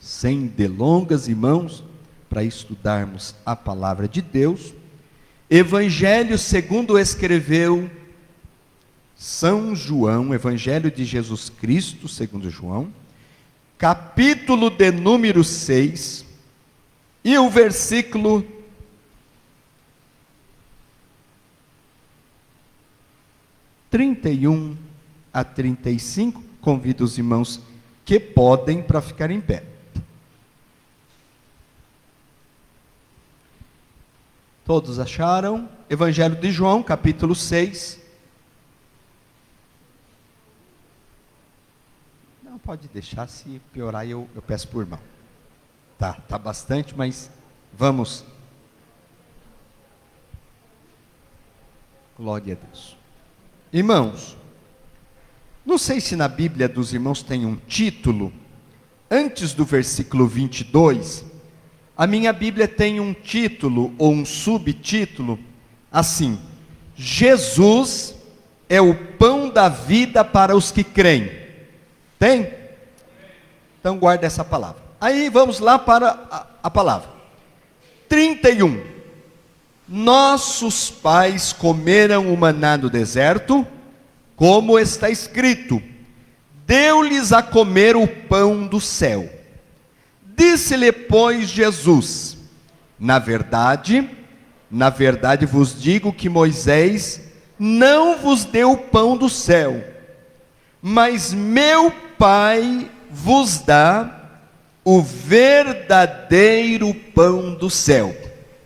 sem delongas, irmãos, para estudarmos a palavra de Deus. Evangelho segundo escreveu São João, Evangelho de Jesus Cristo segundo João, capítulo de número 6, e o versículo 31 a 35, convido os irmãos que podem para ficar em pé. Todos acharam? Evangelho de João, capítulo 6. Não, pode deixar, se piorar eu peço por irmão. Tá bastante, mas vamos. Glória a Deus. Irmãos, não sei se na Bíblia dos irmãos tem um título, antes do versículo 22, a minha Bíblia tem um título ou um subtítulo, assim: Jesus é o pão da vida para os que creem. Tem? Então guarda essa palavra. Aí vamos lá para a palavra. 31. Nossos pais comeram o maná no deserto, como está escrito: deu-lhes a comer o pão do céu. Disse-lhe, pois, Jesus: na verdade vos digo que Moisés não vos deu o pão do céu, mas meu Pai vos dá o verdadeiro pão do céu.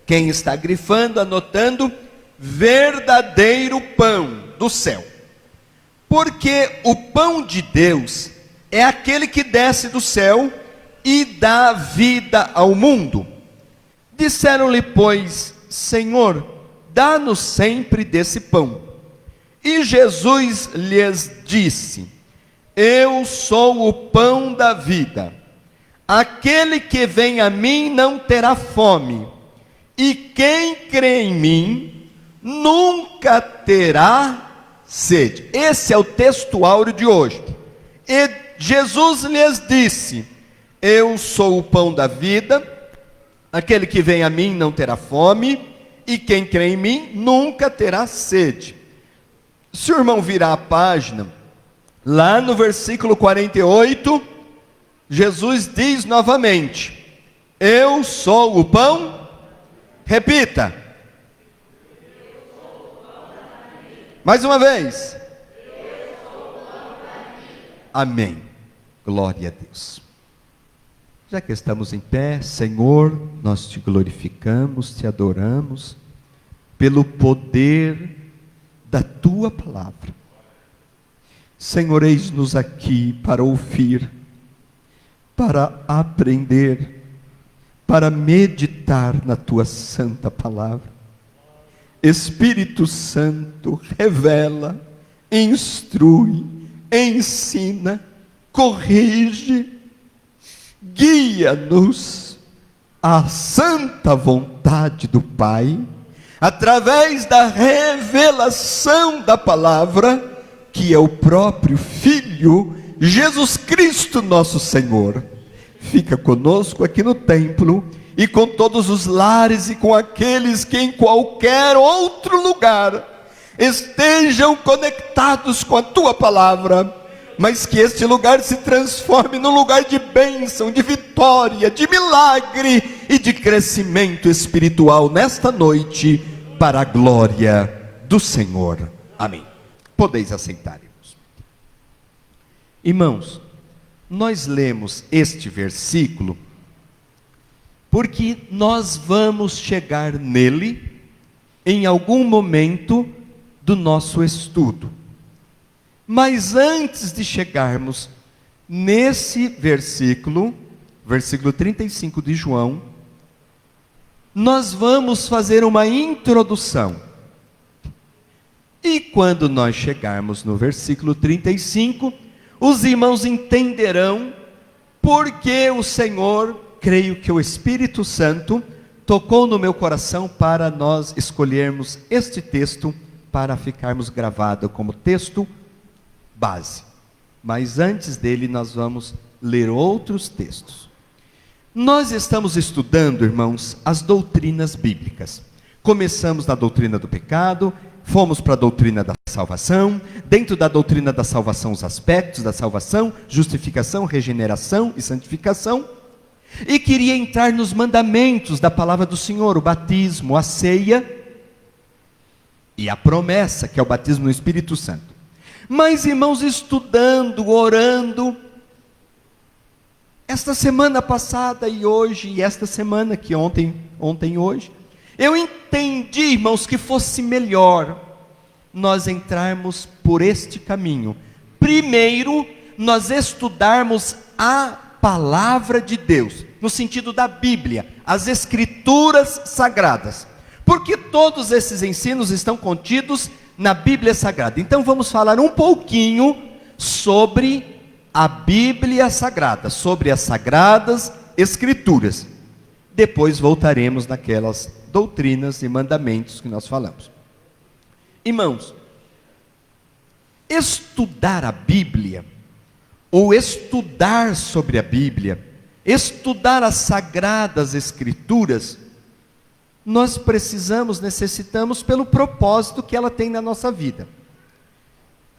Quem está grifando, anotando, verdadeiro pão do céu. Porque o pão de Deus é aquele que desce do céu e dá vida ao mundo. Disseram-lhe, pois: Senhor, dá-nos sempre desse pão. E Jesus lhes disse: eu sou o pão da vida. Aquele que vem a mim não terá fome, e quem crê em mim nunca terá sede. Esse é o texto áureo de hoje. E Jesus lhes disse: eu sou o pão da vida, aquele que vem a mim não terá fome, e quem crê em mim nunca terá sede. Se o irmão virar a página, lá no versículo 48, Jesus diz novamente: eu sou o pão. Repita. Mais uma vez. Amém. Glória a Deus. Já que estamos em pé, Senhor, nós te glorificamos, te adoramos, pelo poder da tua palavra. Senhor, eis-nos aqui para ouvir, para aprender, para meditar na tua santa palavra. Espírito Santo, revela, instrui, ensina, corrige, guia-nos à santa vontade do Pai, através da revelação da palavra, que é o próprio Filho, Jesus Cristo nosso Senhor. Fica conosco aqui no templo, e com todos os lares, e com aqueles que em qualquer outro lugar estejam conectados com a tua palavra, mas que este lugar se transforme num lugar de bênção, de vitória, de milagre e de crescimento espiritual nesta noite, para a glória do Senhor. Amém. Podeis assentar, irmãos. Irmãos, nós lemos este versículo porque nós vamos chegar nele em algum momento do nosso estudo. Mas antes de chegarmos nesse versículo, versículo 35 de João, nós vamos fazer uma introdução. E quando nós chegarmos no versículo 35, os irmãos entenderão porque o Senhor, creio que o Espírito Santo, tocou no meu coração para nós escolhermos este texto para ficarmos gravado como texto base. Mas antes dele nós vamos ler outros textos. Nós estamos estudando, irmãos, as doutrinas bíblicas. Começamos na doutrina do pecado, fomos para a doutrina da salvação, dentro da doutrina da salvação, os aspectos da salvação, justificação, regeneração e santificação, e queria entrar nos mandamentos da palavra do Senhor, o batismo, a ceia e a promessa, que é o batismo no Espírito Santo. Mas, irmãos, estudando, orando, esta semana passada e hoje, e esta semana, que ontem e hoje, eu entendi, irmãos, que fosse melhor nós entrarmos por este caminho. Primeiro, nós estudarmos a palavra de Deus, no sentido da Bíblia, as Escrituras Sagradas, porque todos esses ensinos estão contidos na Bíblia Sagrada. Então vamos falar um pouquinho sobre a Bíblia Sagrada, sobre as Sagradas Escrituras. Depois voltaremos naquelas doutrinas e mandamentos que nós falamos. Irmãos, estudar a Bíblia, ou estudar sobre a Bíblia, estudar as Sagradas Escrituras, nós necessitamos pelo propósito que ela tem na nossa vida.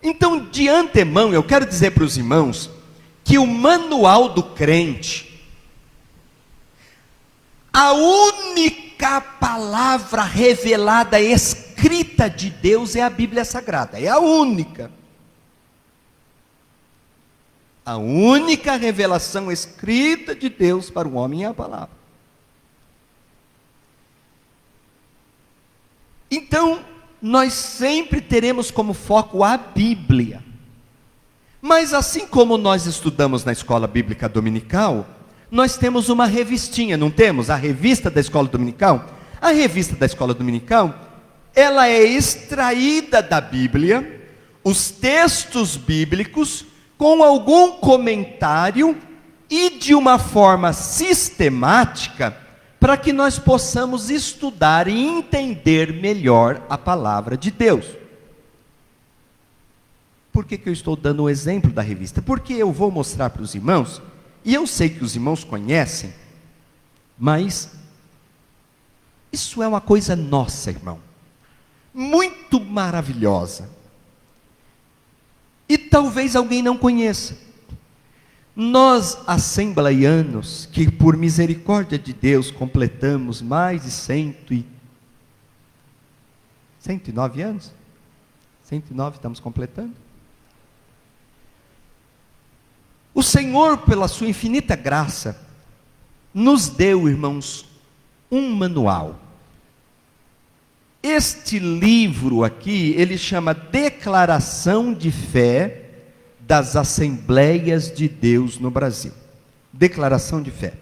Então, de antemão, eu quero dizer para os irmãos que o manual do crente, a única palavra revelada, escrita de Deus é a Bíblia Sagrada, é a única. A única revelação escrita de Deus para o homem é a palavra. Então, nós sempre teremos como foco a Bíblia. Mas assim como nós estudamos na escola bíblica dominical, nós temos uma revistinha, não temos? A revista da escola dominical. A revista da escola dominical, ela é extraída da Bíblia, os textos bíblicos, com algum comentário e de uma forma sistemática, para que nós possamos estudar e entender melhor a palavra de Deus. Por que eu estou dando o exemplo da revista? Porque eu vou mostrar para os irmãos, e eu sei que os irmãos conhecem, mas isso é uma coisa nossa, irmão, muito maravilhosa, e talvez alguém não conheça. Nós, assembleianos, que por misericórdia de Deus completamos mais de 109 anos, 109 estamos completando. O Senhor, pela sua infinita graça, nos deu, irmãos, um manual. Este livro aqui, ele chama Declaração de Fé das Assembleias de Deus no Brasil. Declaração de fé.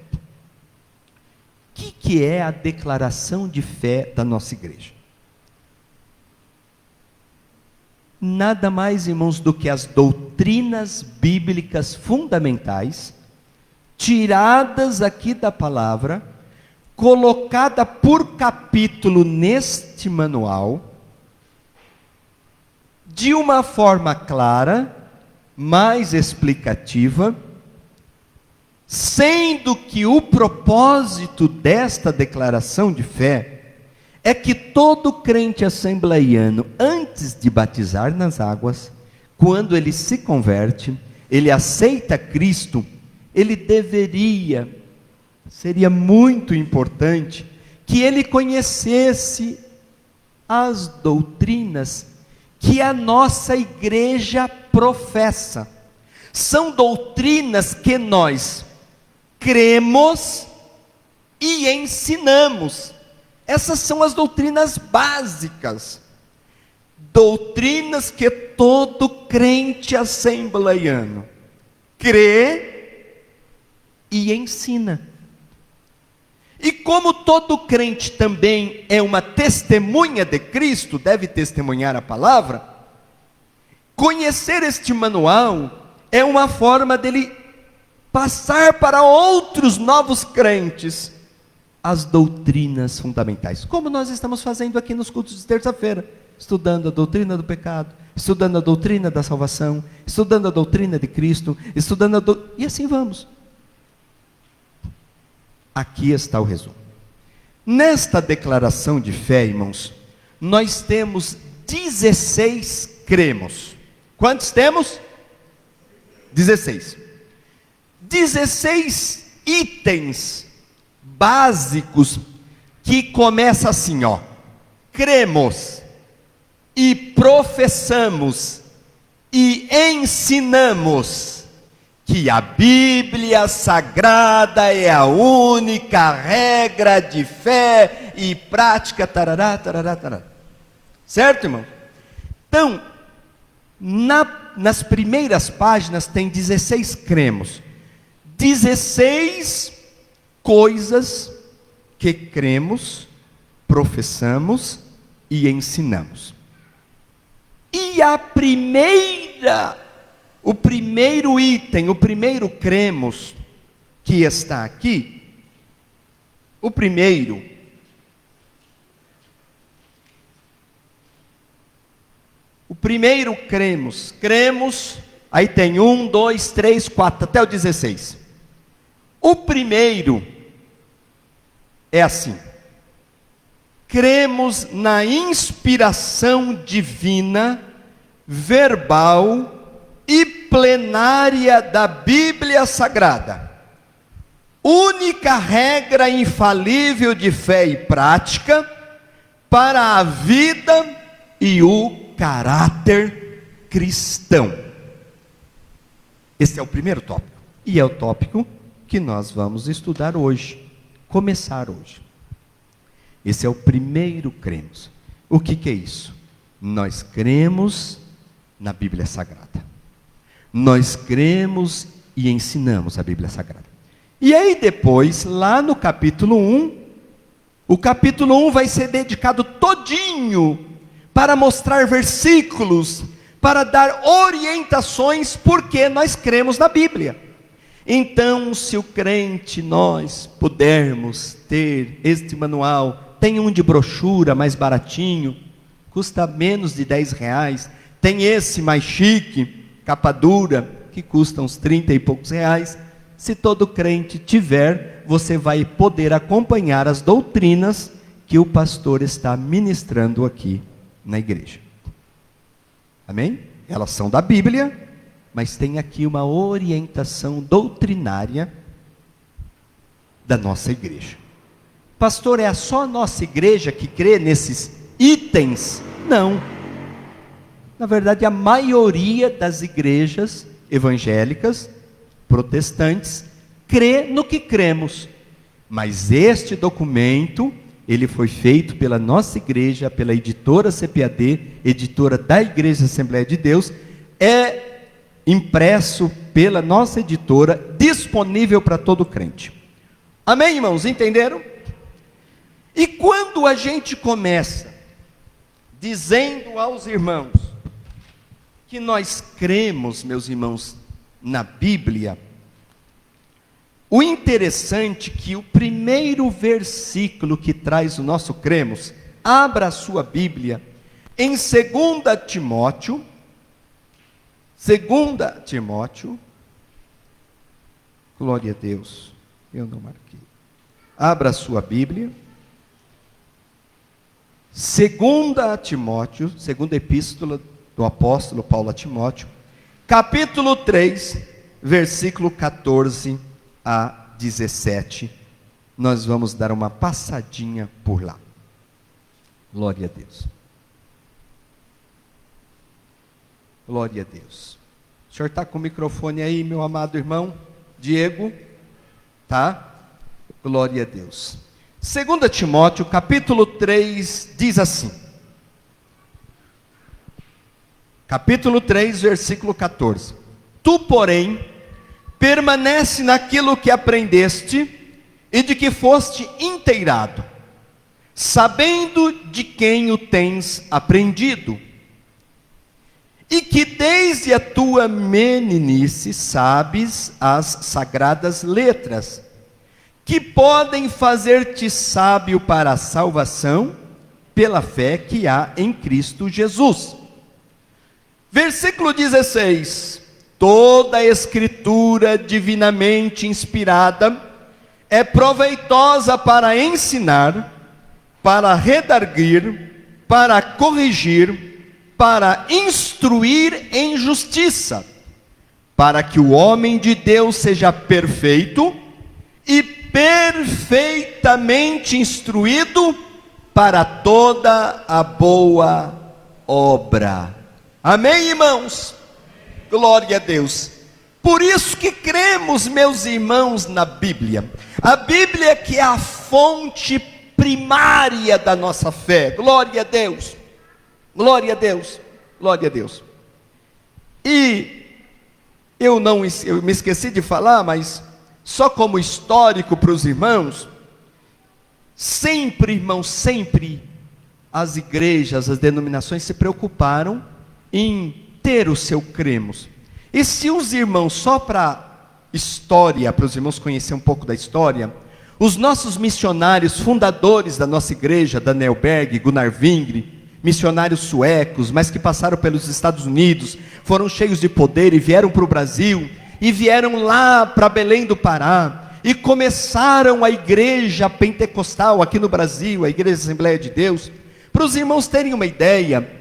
O que é a declaração de fé da nossa igreja? Nada mais, irmãos, do que as doutrinas bíblicas fundamentais, tiradas aqui da palavra, colocada por capítulo neste manual, de uma forma clara, mais explicativa, sendo que o propósito desta declaração de fé é que todo crente assembleiano, antes de batizar nas águas, quando ele se converte, ele aceita Cristo, ele seria muito importante que ele conhecesse as doutrinas que a nossa igreja professa. São doutrinas que nós cremos e ensinamos. Essas são as doutrinas básicas. Doutrinas que todo crente assembleiano crê e ensina. E como todo crente também é uma testemunha de Cristo, deve testemunhar a palavra, conhecer este manual é uma forma dele passar para outros novos crentes as doutrinas fundamentais, como nós estamos fazendo aqui nos cultos de terça-feira, estudando a doutrina do pecado, estudando a doutrina da salvação, estudando a doutrina de Cristo, e assim vamos. Aqui está o resumo. Nesta declaração de fé, irmãos, nós temos 16 cremos. Quantos temos? 16. 16 itens básicos que começa assim, ó. Cremos e professamos e ensinamos que a Bíblia Sagrada é a única regra de fé e prática, tarará, tarará, tarará. Certo, irmão? Então, nas primeiras páginas tem 16 cremos, 16 coisas que cremos, professamos e ensinamos. E o primeiro item, o primeiro cremos que está aqui, o primeiro cremos, aí tem 1, 2, 3, 4, até o 16. O primeiro é assim: cremos na inspiração divina, verbal e plenária da Bíblia Sagrada, única regra infalível de fé e prática para a vida e o caráter cristão. Esse é o primeiro tópico, e é o tópico que nós vamos estudar hoje, começar hoje. Esse é o primeiro cremos. O que é isso? Nós cremos na Bíblia Sagrada. Nós cremos e ensinamos a Bíblia Sagrada. E aí depois, lá no capítulo 1, o capítulo 1 vai ser dedicado todinho para mostrar versículos, para dar orientações, porque nós cremos na Bíblia. Então, se o crente, nós pudermos ter este manual, tem um de brochura mais baratinho, custa menos de R$10, tem esse mais chique, capa dura, que custa uns 30 e poucos reais. Se todo crente tiver, você vai poder acompanhar as doutrinas que o pastor está ministrando aqui na igreja. Amém? Elas são da Bíblia, mas tem aqui uma orientação doutrinária da nossa igreja. Pastor, é só a nossa igreja que crê nesses itens? Não. Na verdade, a maioria das igrejas evangélicas, protestantes, crê no que cremos. Mas este documento, ele foi feito pela nossa igreja, pela editora CPAD, editora da Igreja Assembleia de Deus, é impresso pela nossa editora, disponível para todo crente. Amém, irmãos? Entenderam? E quando a gente começa dizendo aos irmãos que nós cremos, meus irmãos, na Bíblia, o interessante é que o primeiro versículo que traz o nosso cremos, abra a sua Bíblia, em 2 Timóteo, glória a Deus, eu não marquei, abra a sua Bíblia, 2 Timóteo, segunda epístola do apóstolo Paulo a Timóteo, capítulo 3, versículo 14 a 17, nós vamos dar uma passadinha por lá. Glória a Deus. Glória a Deus. O senhor está com o microfone aí, meu amado irmão Diego? Tá? Glória a Deus. 2 Timóteo, capítulo 3, diz assim. Capítulo 3, versículo 14. Tu, porém, permanece naquilo que aprendeste e de que foste inteirado, sabendo de quem o tens aprendido, e que desde a tua meninice sabes as sagradas letras, que podem fazer-te sábio para a salvação, pela fé que há em Cristo Jesus. Versículo 16. Toda a escritura divinamente inspirada é proveitosa para ensinar, para redarguir, para corrigir, para instruir em justiça, para que o homem de Deus seja perfeito e perfeitamente instruído para toda a boa obra. Amém, irmãos? Glória a Deus. Por isso que cremos, meus irmãos, na Bíblia. A Bíblia que é a fonte primária da nossa fé. Glória a Deus. Glória a Deus. Glória a Deus. E eu me esqueci de falar, mas só como histórico para os irmãos, sempre, irmãos, sempre as igrejas, as denominações se preocuparam em ter o seu cremos. E se os irmãos, só para história, para os irmãos conhecer um pouco da história, os nossos missionários fundadores da nossa igreja, Daniel Berg, Gunnar Wingre, missionários suecos, mas que passaram pelos Estados Unidos, foram cheios de poder e vieram para o Brasil, e vieram lá para Belém do Pará, e começaram a igreja pentecostal aqui no Brasil, a Igreja Assembleia de Deus. Para os irmãos terem uma ideia,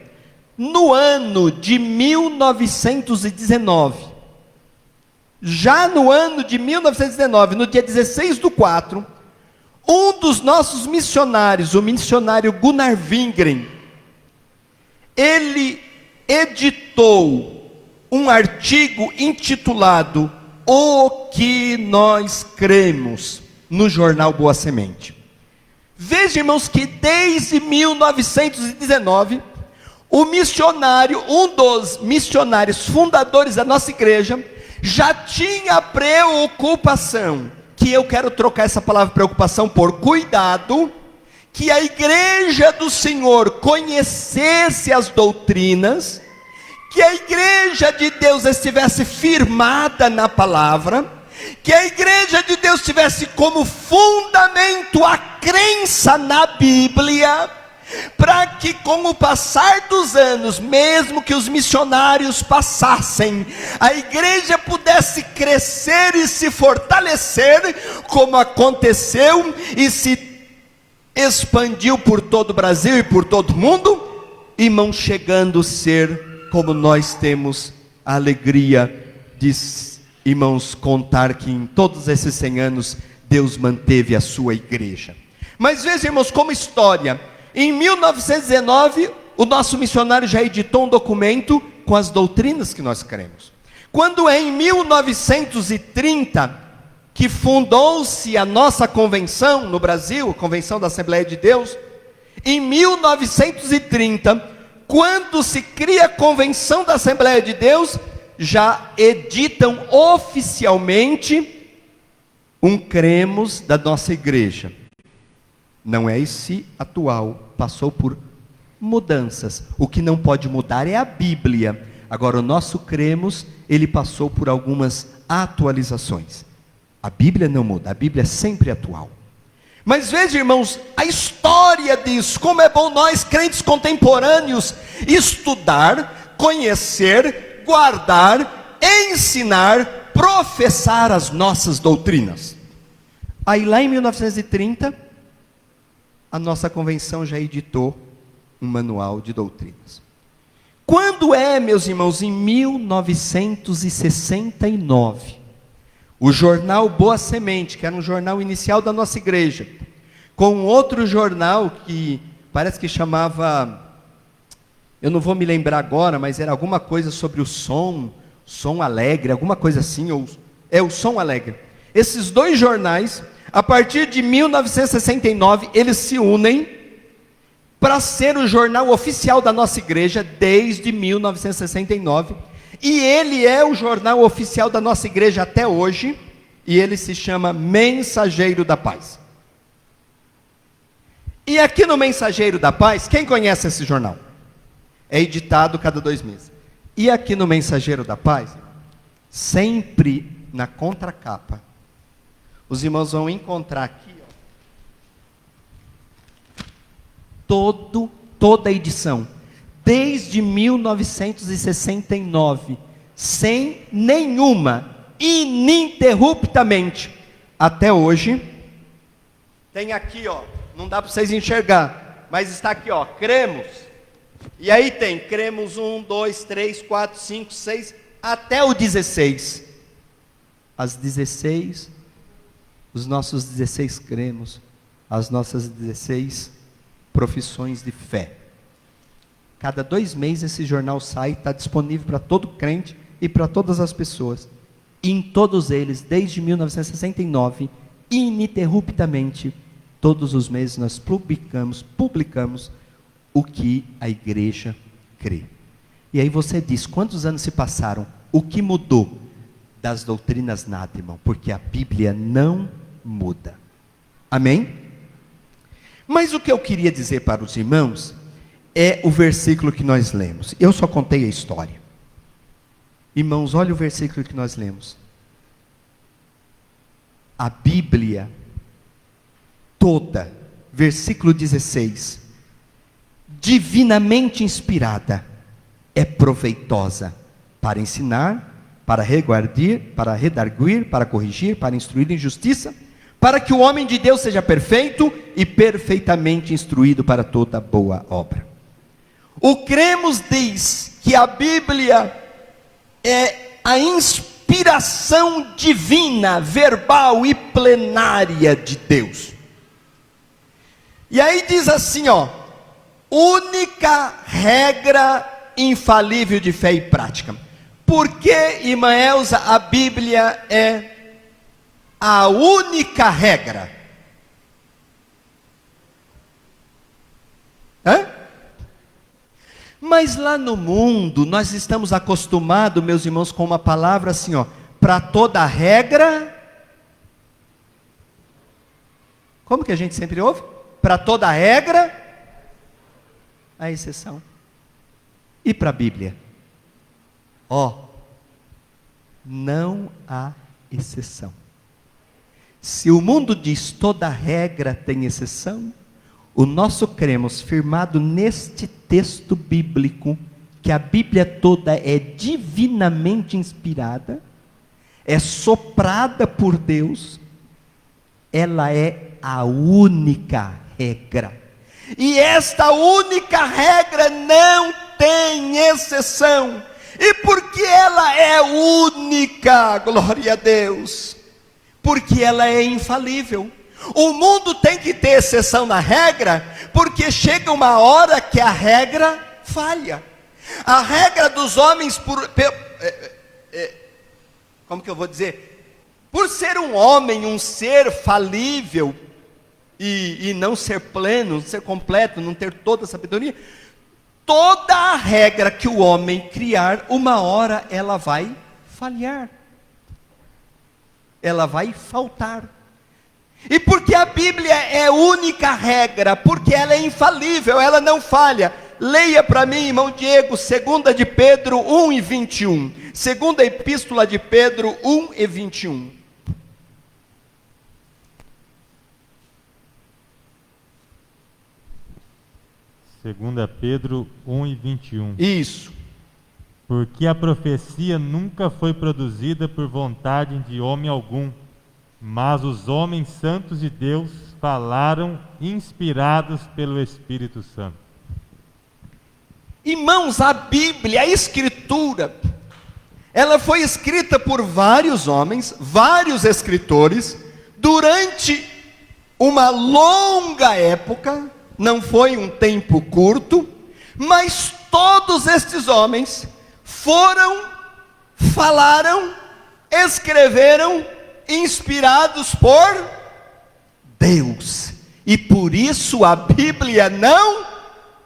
no ano de 1919, já no ano de 1919, no dia 16/4, um dos nossos missionários, o missionário Gunnar Wingren, ele editou um artigo intitulado O que nós cremos, no jornal Boa Semente. Veja, irmãos, que desde 1919, o missionário, um dos missionários fundadores da nossa igreja, já tinha preocupação, que eu quero trocar essa palavra preocupação por cuidado, que a igreja do Senhor conhecesse as doutrinas, que a igreja de Deus estivesse firmada na palavra, que a igreja de Deus tivesse como fundamento a crença na Bíblia, para que com o passar dos anos, mesmo que os missionários passassem, a igreja pudesse crescer e se fortalecer, como aconteceu e se expandiu por todo o Brasil e por todo o mundo, irmão, chegando a ser como nós temos a alegria de, irmãos, contar que em todos esses 100 anos Deus manteve a sua igreja. Mas veja, irmãos, como história, em 1919 o nosso missionário já editou um documento com as doutrinas que nós cremos. Quando é em 1930 que fundou-se a nossa convenção no Brasil, a Convenção da Assembleia de Deus, em 1930, quando se cria a Convenção da Assembleia de Deus, já editam oficialmente um cremos da nossa igreja. Não é esse atual, passou por mudanças. O que não pode mudar é a Bíblia. Agora o nosso cremos, ele passou por algumas atualizações. A Bíblia não muda, a Bíblia é sempre atual. Mas veja, irmãos, a história diz como é bom nós, crentes contemporâneos, estudar, conhecer, guardar, ensinar, professar as nossas doutrinas. Aí lá em 1930, a nossa convenção já editou um manual de doutrinas. Quando é, meus irmãos, em 1969, o jornal Boa Semente, que era um jornal inicial da nossa igreja, com outro jornal que parece que chamava, eu não vou me lembrar agora, mas era alguma coisa sobre o som alegre, alguma coisa assim, ou é o Som Alegre. Esses dois jornais, a partir de 1969, eles se unem para ser o jornal oficial da nossa igreja desde 1969, e ele é o jornal oficial da nossa igreja até hoje, e ele se chama Mensageiro da Paz. E aqui no Mensageiro da Paz, quem conhece esse jornal? É editado cada 2 meses. E aqui no Mensageiro da Paz, sempre na contracapa, os irmãos vão encontrar aqui, toda a edição, desde 1969, sem nenhuma, ininterruptamente, até hoje, tem aqui, ó, não dá para vocês enxergar, mas está aqui, ó, cremos. E aí tem, cremos 1, 2, 3, 4, 5, 6, até o 16. As 16, os nossos 16 cremos, as nossas 16 profissões de fé. Cada 2 meses esse jornal sai, está disponível para todo crente e para todas as pessoas. E em todos eles, desde 1969, ininterruptamente, todos os meses nós publicamos o que a igreja crê. E aí você diz, quantos anos se passaram? O que mudou? Das doutrinas nada, irmão, porque a Bíblia não muda. Amém? Mas o que eu queria dizer para os irmãos é o versículo que nós lemos. Eu só contei a história. Irmãos, olha o versículo que nós lemos. A Bíblia toda, versículo 16, divinamente inspirada, é proveitosa para ensinar, para redarguir, para corrigir, para instruir em justiça, para que o homem de Deus seja perfeito e perfeitamente instruído para toda boa obra. O cremos diz que a Bíblia é a inspiração divina, verbal e plenária de Deus. E aí diz assim, ó, única regra infalível de fé e prática. Por que, irmã Elza, a Bíblia é a única regra? Hã? Mas lá no mundo, nós estamos acostumados, meus irmãos, com uma palavra assim, ó, para toda regra. Como que a gente sempre ouve? Para toda regra, a exceção. E para a Bíblia? Ó, não há exceção. Se o mundo diz toda regra tem exceção, o nosso cremos, firmado neste texto bíblico, que a Bíblia toda é divinamente inspirada, é soprada por Deus, ela é a única regra. E esta única regra não tem exceção. E porque ela é única, glória a Deus, porque ela é infalível. O mundo tem que ter exceção na regra, porque chega uma hora que a regra falha. A regra dos homens, como que eu vou dizer? Por ser um homem, um ser falível, e não ser pleno, não ser completo, não ter toda a sabedoria, toda a regra que o homem criar, uma hora ela vai falhar, ela vai faltar. E porque a Bíblia é única regra, porque ela é infalível, ela não falha. Leia para mim, irmão Diego, 2 de Pedro 1 e 21. Segunda epístola de Pedro 1 e 21. Segunda Pedro 1 e 21. Isso. Porque a profecia nunca foi produzida por vontade de homem algum, mas os homens santos de Deus falaram inspirados pelo Espírito Santo. Irmãos, a Bíblia, a Escritura, ela foi escrita por vários homens, vários escritores, durante uma longa época, não foi um tempo curto, mas todos estes homens falaram, escreveram, inspirados por Deus, e por isso a Bíblia não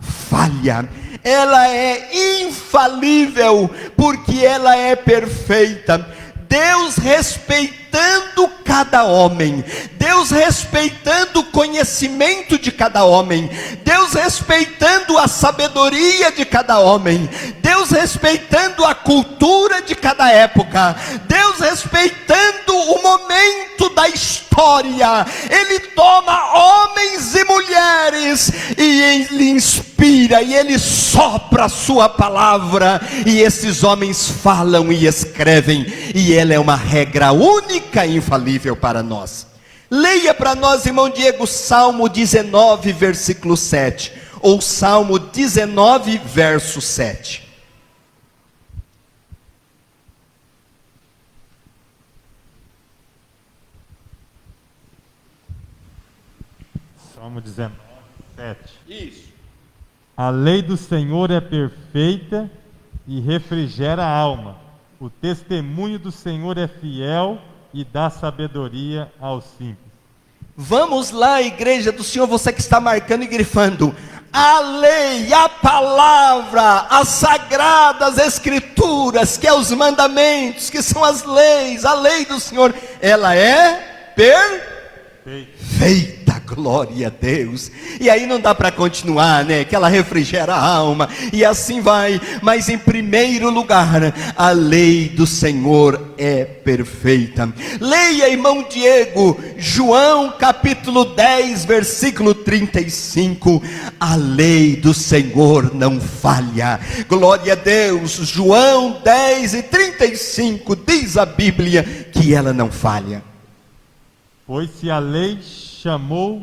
falha, ela é infalível, porque ela é perfeita. Deus respeitando cada homem, Deus respeitando o conhecimento de cada homem, Deus respeitando a sabedoria de cada homem, Deus respeitando a cultura de cada época, Deus respeitando o momento da história. Ele toma homens e mulheres e ele inspira e ele sopra a sua palavra, e esses homens falam e escrevem, e ela é uma regra única e infalível para nós. Leia para nós, irmão Diego, Salmo 19, versículo 7, ou Salmo 19, verso 7. Salmo 19, 7. Isso. A lei do Senhor é perfeita e refrigera a alma. O testemunho do Senhor é fiel e dá sabedoria aos simples. Vamos lá, igreja do Senhor, você que está marcando e grifando. A lei, a palavra, as sagradas escrituras, que é os mandamentos, que são as leis, a lei do Senhor, ela é perfeita. Glória a Deus. E aí não dá para continuar, né? Que ela refrigera a alma, e assim vai. Mas em primeiro lugar, a lei do Senhor é perfeita. Leia, irmão Diego, João capítulo 10, versículo 35. A lei do Senhor não falha. Glória a Deus. João 10 e 35 diz a Bíblia que ela não falha. Pois se a lei chamou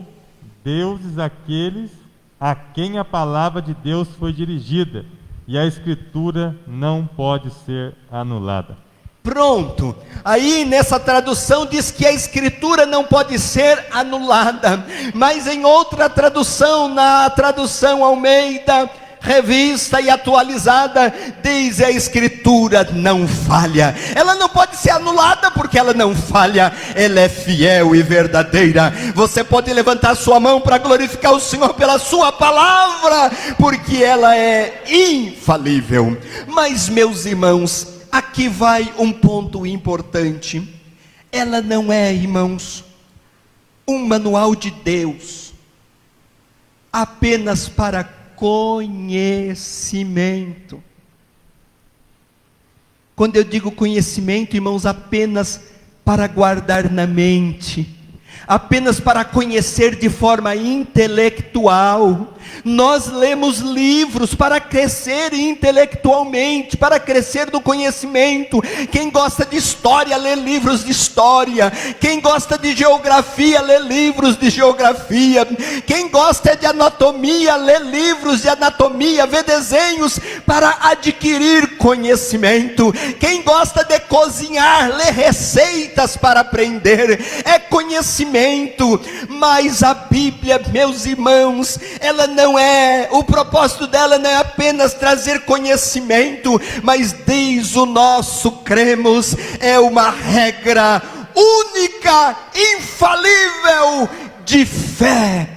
deuses aqueles a quem a palavra de Deus foi dirigida, e a Escritura não pode ser anulada. Pronto, aí nessa tradução diz que a Escritura não pode ser anulada, mas em outra tradução, na tradução Almeida, revista e atualizada, diz: a Escritura não falha. Ela não pode ser anulada porque ela não falha, ela é fiel e verdadeira. Você pode levantar sua mão para glorificar o Senhor pela sua palavra, porque ela é infalível. Mas, meus irmãos, aqui vai um ponto importante. Ela não é, irmãos, um manual de Deus apenas para conhecimento. Quando eu digo conhecimento, irmãos, apenas para guardar na mente, apenas para conhecer de forma intelectual. Nós lemos livros para crescer intelectualmente, para crescer no conhecimento. Quem gosta de história, lê livros de história. Quem gosta de geografia, lê livros de geografia. Quem gosta de anatomia, lê livros de anatomia, vê desenhos para adquirir conhecimento. Quem gosta de cozinhar, lê receitas para aprender. É conhecimento. Mas a Bíblia, meus irmãos, ela não é, o propósito dela não é apenas trazer conhecimento, mas diz o nosso cremos, é uma regra única, infalível, de fé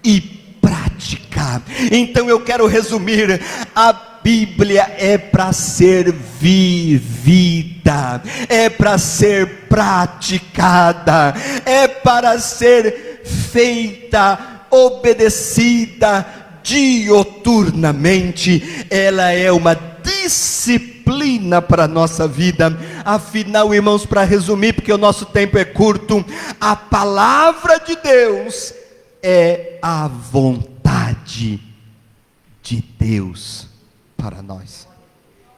e prática. Então eu quero resumir: a Bíblia é para ser vivida, é para ser praticada, é para ser feita, obedecida dioturnamente. Ela é uma disciplina para a nossa vida. Afinal, irmãos, para resumir, porque o nosso tempo é curto, a palavra de Deus é a vontade de Deus para nós.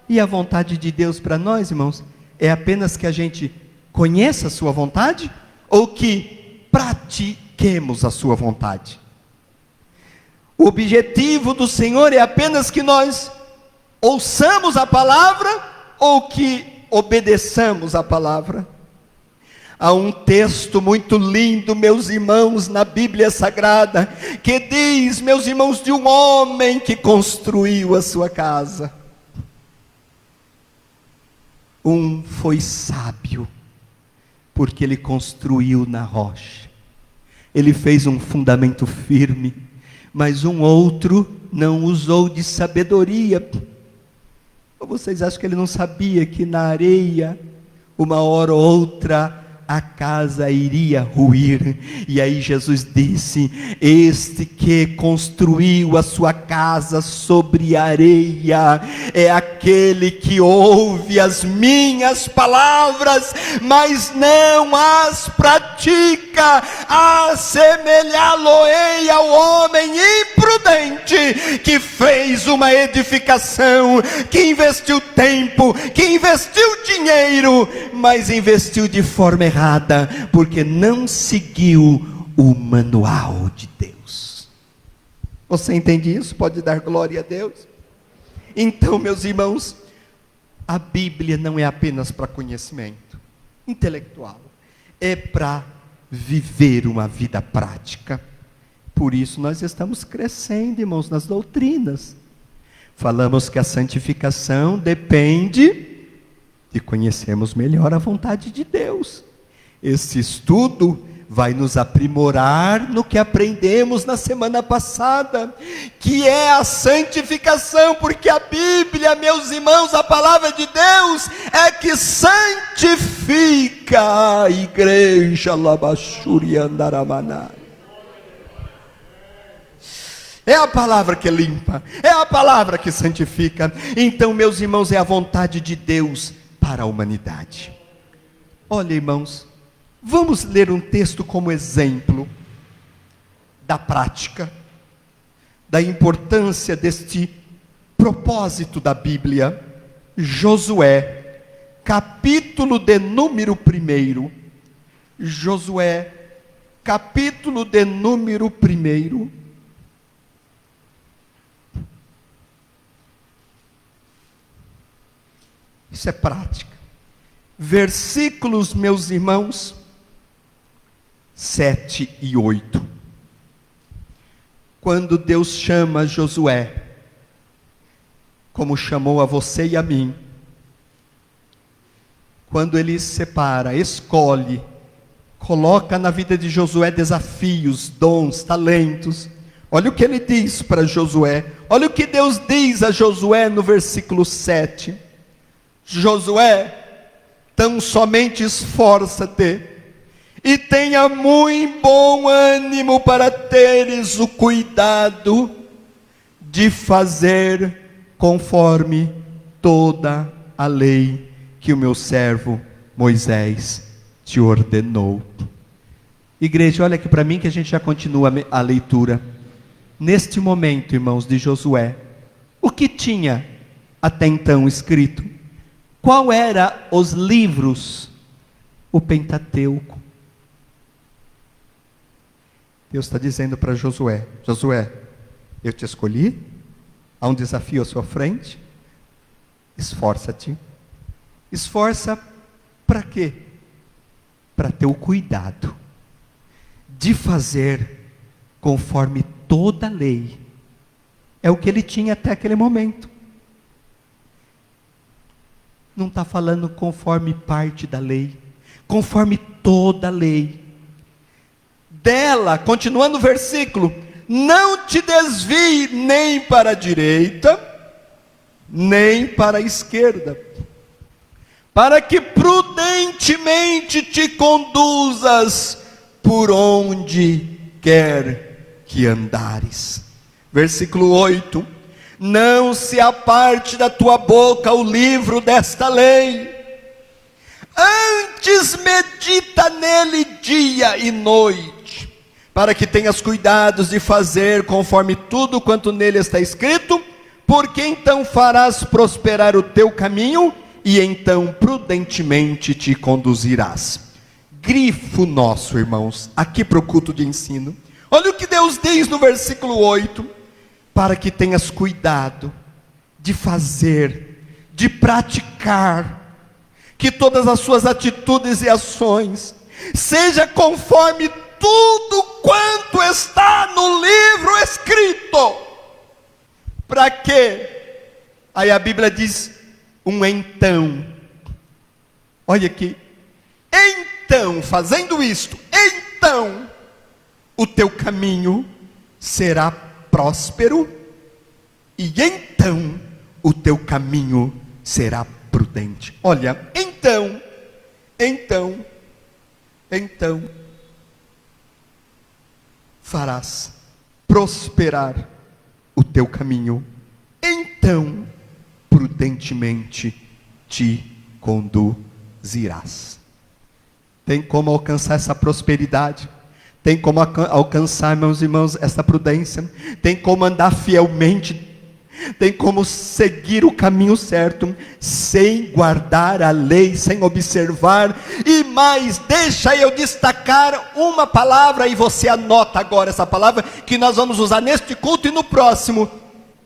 E a vontade de Deus para nós, irmãos, é apenas que a gente conheça a sua vontade, ou que pratiquemos a sua vontade. O objetivo do Senhor é apenas que nós ouçamos a palavra, ou que obedeçamos a palavra. Há um texto muito lindo, meus irmãos, na Bíblia Sagrada, que diz, meus irmãos, de um homem que construiu a sua casa. Foi sábio, porque ele construiu na rocha. Ele fez um fundamento firme. Mas um outro não usou de sabedoria. Ou vocês acham que ele não sabia que na areia, uma hora ou outra, a casa iria ruir? E aí Jesus disse: este que construiu a sua casa sobre areia é aquele que ouve as minhas palavras, mas não as pratica. Assemelhá-lo-ei ao homem imprudente que fez uma edificação, que investiu tempo, que investiu dinheiro, mas investiu de forma errada, porque não seguiu o manual de Deus. Você entende isso? Pode dar glória a Deus? Então, meus irmãos, a Bíblia não é apenas para conhecimento intelectual, é para viver uma vida prática. Por isso nós estamos crescendo, irmãos, nas doutrinas. Falamos que a santificação depende de conhecermos melhor a vontade de Deus. Esse estudo vai nos aprimorar no que aprendemos na semana passada, que é a santificação, porque a Bíblia, meus irmãos, a palavra de Deus é que santifica a igreja. É a palavra que limpa, é a palavra que santifica. Então, meus irmãos, é a vontade de Deus para a humanidade. Olha, irmãos, vamos ler um texto como exemplo da prática, da importância deste propósito da Bíblia. Josué, capítulo de número 1. Josué, capítulo de número 1. Isso é prática. Versículos, meus irmãos, 7 e 8. Quando Deus chama Josué, como chamou a você e a mim, quando Ele separa, escolhe, coloca na vida de Josué desafios, dons, talentos. Olha o que Ele diz para Josué, olha o que Deus diz a Josué no versículo 7. Josué, tão somente esforça-te, e tenha muito bom ânimo para teres o cuidado de fazer conforme toda a lei que o meu servo Moisés te ordenou. Igreja, olha aqui para mim que a gente já continua a leitura. Neste momento, irmãos, de Josué, o que tinha até então escrito? Qual era os livros? O Pentateuco. Deus está dizendo para Josué: Josué, eu te escolhi, há um desafio à sua frente, esforça-te. Esforça para quê? Para ter o cuidado de fazer conforme toda a lei. É o que ele tinha até aquele momento. Não está falando conforme parte da lei, conforme toda a lei. Dela, continuando o versículo, não te desvie nem para a direita, nem para a esquerda, para que prudentemente te conduzas por onde quer que andares. Versículo 8. Não se aparte da tua boca o livro desta lei, antes medita nele dia e noite, para que tenhas cuidados de fazer conforme tudo quanto nele está escrito, porque então farás prosperar o teu caminho, e então prudentemente te conduzirás. Grifo nosso, irmãos, aqui para o culto de ensino. Olha o que Deus diz no versículo 8. Para que tenhas cuidado de fazer, de praticar, que todas as suas atitudes e ações seja conforme tudo quanto está no livro escrito. Para quê? Aí a Bíblia diz um então. Olha aqui. Então, fazendo isto, então o teu caminho será próspero, e então o teu caminho será prudente. Olha, então farás prosperar o teu caminho, então prudentemente te conduzirás. Tem como alcançar essa prosperidade? Tem como alcançar, meus irmãos, essa prudência? Tem como andar fielmente tem como seguir o caminho certo, sem guardar a lei, sem observar. E mais, deixa eu destacar uma palavra, e você anota agora essa palavra, que nós vamos usar neste culto e no próximo.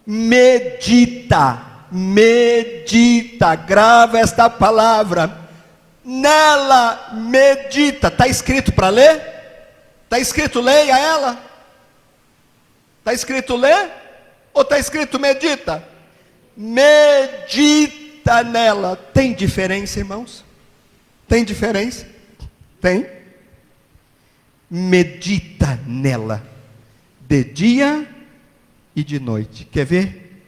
Medita, medita, grava esta palavra, nela medita. Está escrito para ler? Está escrito leia ela? Está escrito ler? Ou está escrito medita? Medita nela. Tem diferença, irmãos? Tem diferença? Tem. Medita nela, de dia e de noite. Quer ver?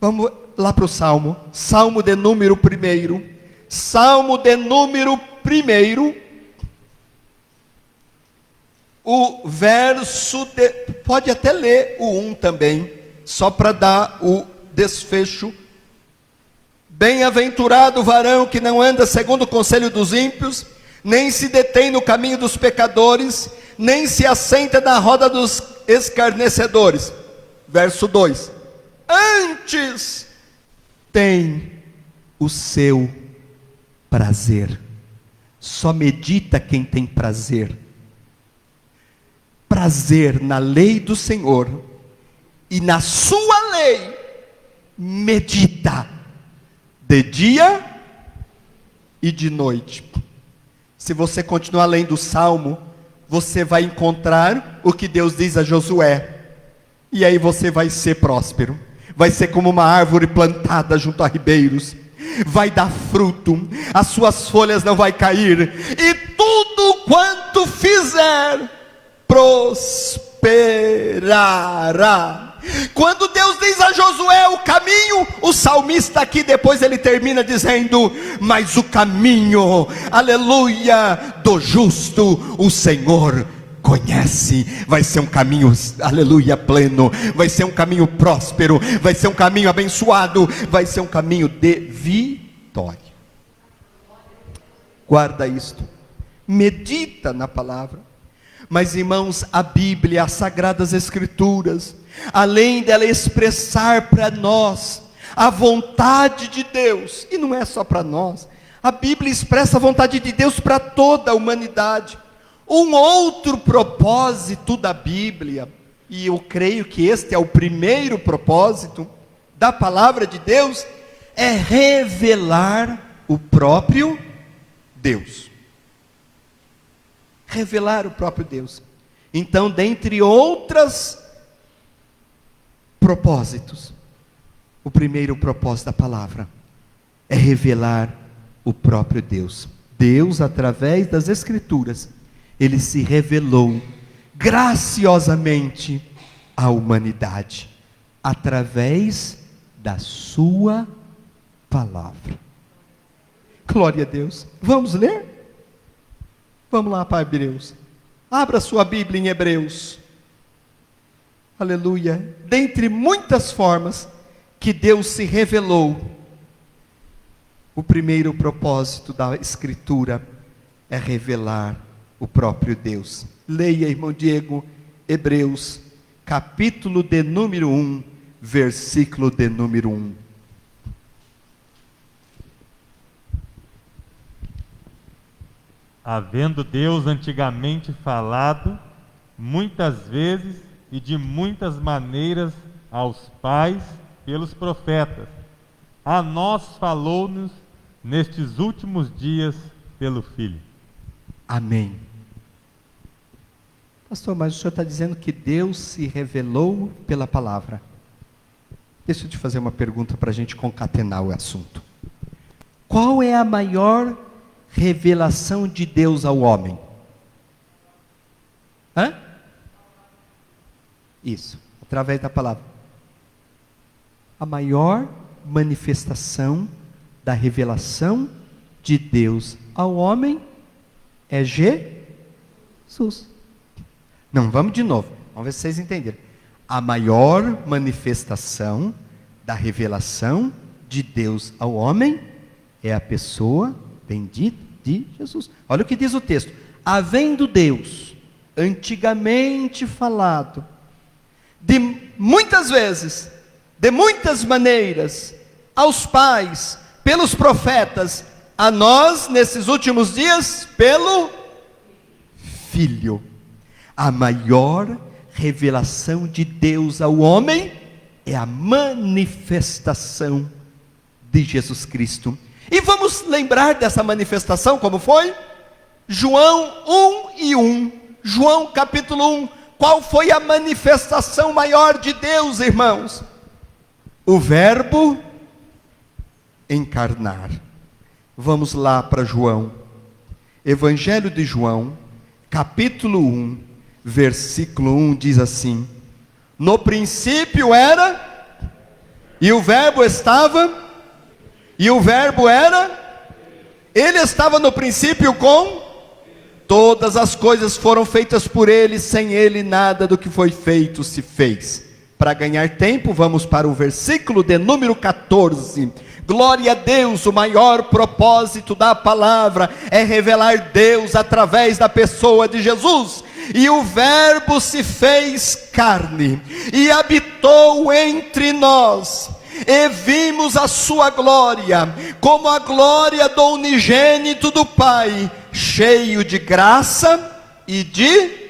Vamos lá para o Salmo. Salmo de número 1. Salmo de número 1. O verso pode até ler o 1 também, só para dar o desfecho. Bem-aventurado o varão que não anda segundo o conselho dos ímpios, nem se detém no caminho dos pecadores, nem se assenta na roda dos escarnecedores. Verso 2: antes tem o seu prazer. Só medita quem tem prazer. Prazer na lei do Senhor, e na sua lei medita de dia e de noite. Se você continuar lendo o Salmo, você vai encontrar o que Deus diz a Josué, e aí você vai ser próspero, vai ser como uma árvore plantada junto a ribeiros, vai dar fruto, as suas folhas não vai cair, e tudo quanto fizer prosperará. Quando Deus diz a Josué o caminho, o salmista aqui depois ele termina dizendo: mas o caminho, aleluia, do justo o Senhor conhece. Vai ser um caminho, aleluia, pleno, vai ser um caminho próspero, vai ser um caminho abençoado, vai ser um caminho de vitória. Guarda isto, medita na palavra. Mas, irmãos, a Bíblia, as Sagradas Escrituras, além dela expressar para nós a vontade de Deus, e não é só para nós, a Bíblia expressa a vontade de Deus para toda a humanidade. Um outro propósito da Bíblia, e eu creio que este é o primeiro propósito da palavra de Deus, é revelar o próprio Deus. Revelar o próprio Deus. Então, dentre outros propósitos, o primeiro propósito da palavra é revelar o próprio Deus. Deus, através das Escrituras, ele se revelou graciosamente à humanidade, através da sua palavra. Glória a Deus. Vamos ler? Vamos lá para Hebreus. Abra sua Bíblia em Hebreus. Aleluia. Dentre muitas formas que Deus se revelou, o primeiro propósito da Escritura é revelar o próprio Deus. Leia, irmão Diego, Hebreus, capítulo de número 1, versículo de número 1. Havendo Deus antigamente falado, muitas vezes e de muitas maneiras aos pais pelos profetas, a nós falou-nos nestes últimos dias pelo Filho. Amém. Pastor, mas o senhor está dizendo que Deus se revelou pela palavra. Deixa eu te fazer uma pergunta para a gente concatenar o assunto. Qual é a maior revelação de Deus ao homem? Isso, através da palavra. A maior manifestação da revelação de Deus ao homem é Jesus. Não, vamos de novo, vamos ver se vocês entenderam. A maior manifestação da revelação de Deus ao homem é a pessoa bendita de Jesus. Olha o que diz o texto: havendo Deus antigamente falado de muitas vezes de muitas maneiras, aos pais, pelos profetas, a nós, nesses últimos dias, pelo Filho. A maior revelação de Deus ao homem é a manifestação de Jesus Cristo. E vamos lembrar dessa manifestação, como foi? João 1:1. João capítulo 1. Qual foi a manifestação maior de Deus, irmãos? O Verbo encarnar. Vamos lá para João. Evangelho de João, capítulo 1, versículo 1 diz assim: no princípio era, e o Verbo estava, e o Verbo era, ele estava no princípio com, todas as coisas foram feitas por ele, sem ele nada do que foi feito se fez. Para ganhar tempo, vamos para o versículo de número 14. Glória a Deus, o maior propósito da palavra é revelar Deus através da pessoa de Jesus. E o Verbo se fez carne e habitou entre nós, e vimos a sua glória, como a glória do unigênito do Pai, cheio de graça e de...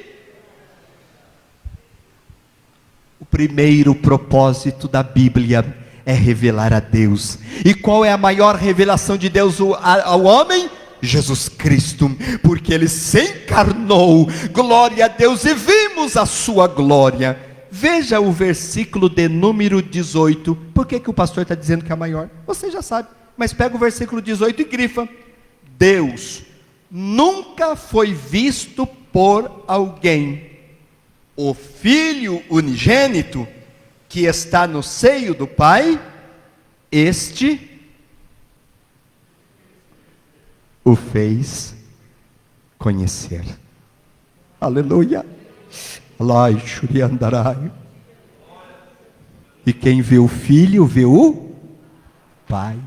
O primeiro propósito da Bíblia é revelar a Deus. E qual é a maior revelação de Deus ao homem? Jesus Cristo, porque ele se encarnou, glória a Deus, e vimos a sua glória. Veja o versículo de número 18. Por que o pastor está dizendo que é a maior? Você já sabe, mas pega o versículo 18 e grifa: Deus nunca foi visto por alguém. O Filho unigênito, que está no seio do Pai, este o fez conhecer. Aleluia. Lai Shuriandarai. E quem vê o Filho, vê o Pai.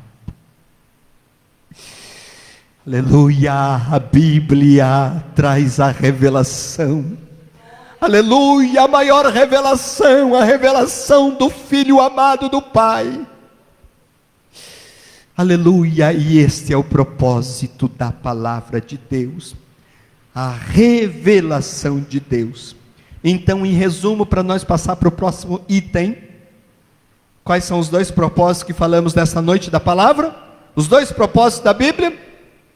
Aleluia. A Bíblia traz a revelação. Aleluia, a maior revelação, a revelação do Filho amado do Pai. Aleluia, e este é o propósito da palavra de Deus, a revelação de Deus. Então, em resumo, para nós passar para o próximo item, quais são os dois propósitos que falamos nessa noite da palavra? Os dois propósitos da Bíblia.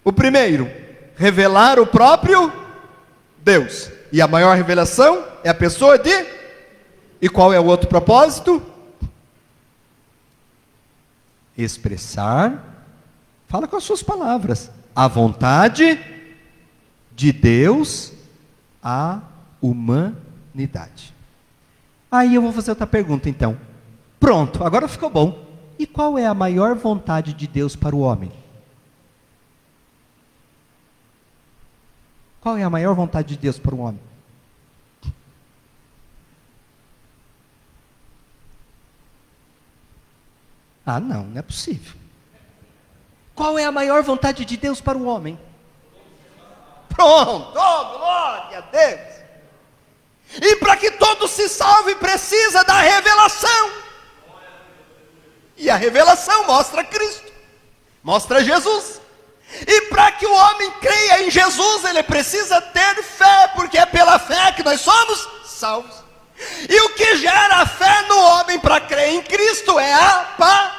O primeiro, revelar o próprio Deus. E a maior revelação é a pessoa de... E qual é o outro propósito? Expressar, fala com as suas palavras, a vontade de Deus à humanidade. Aí eu vou fazer outra pergunta então. Pronto, agora ficou bom. E qual é a maior vontade de Deus para o homem? Qual é a maior vontade de Deus para o homem? Ah, não é possível. Qual é a maior vontade de Deus para o homem? Pronto, oh, glória a Deus. E para que todos se salvem, precisa da revelação. E a revelação mostra Cristo, mostra Jesus. E para que o homem creia em Jesus, ele precisa ter fé, porque é pela fé que nós somos salvos. E o que gera fé no homem para crer em Cristo é a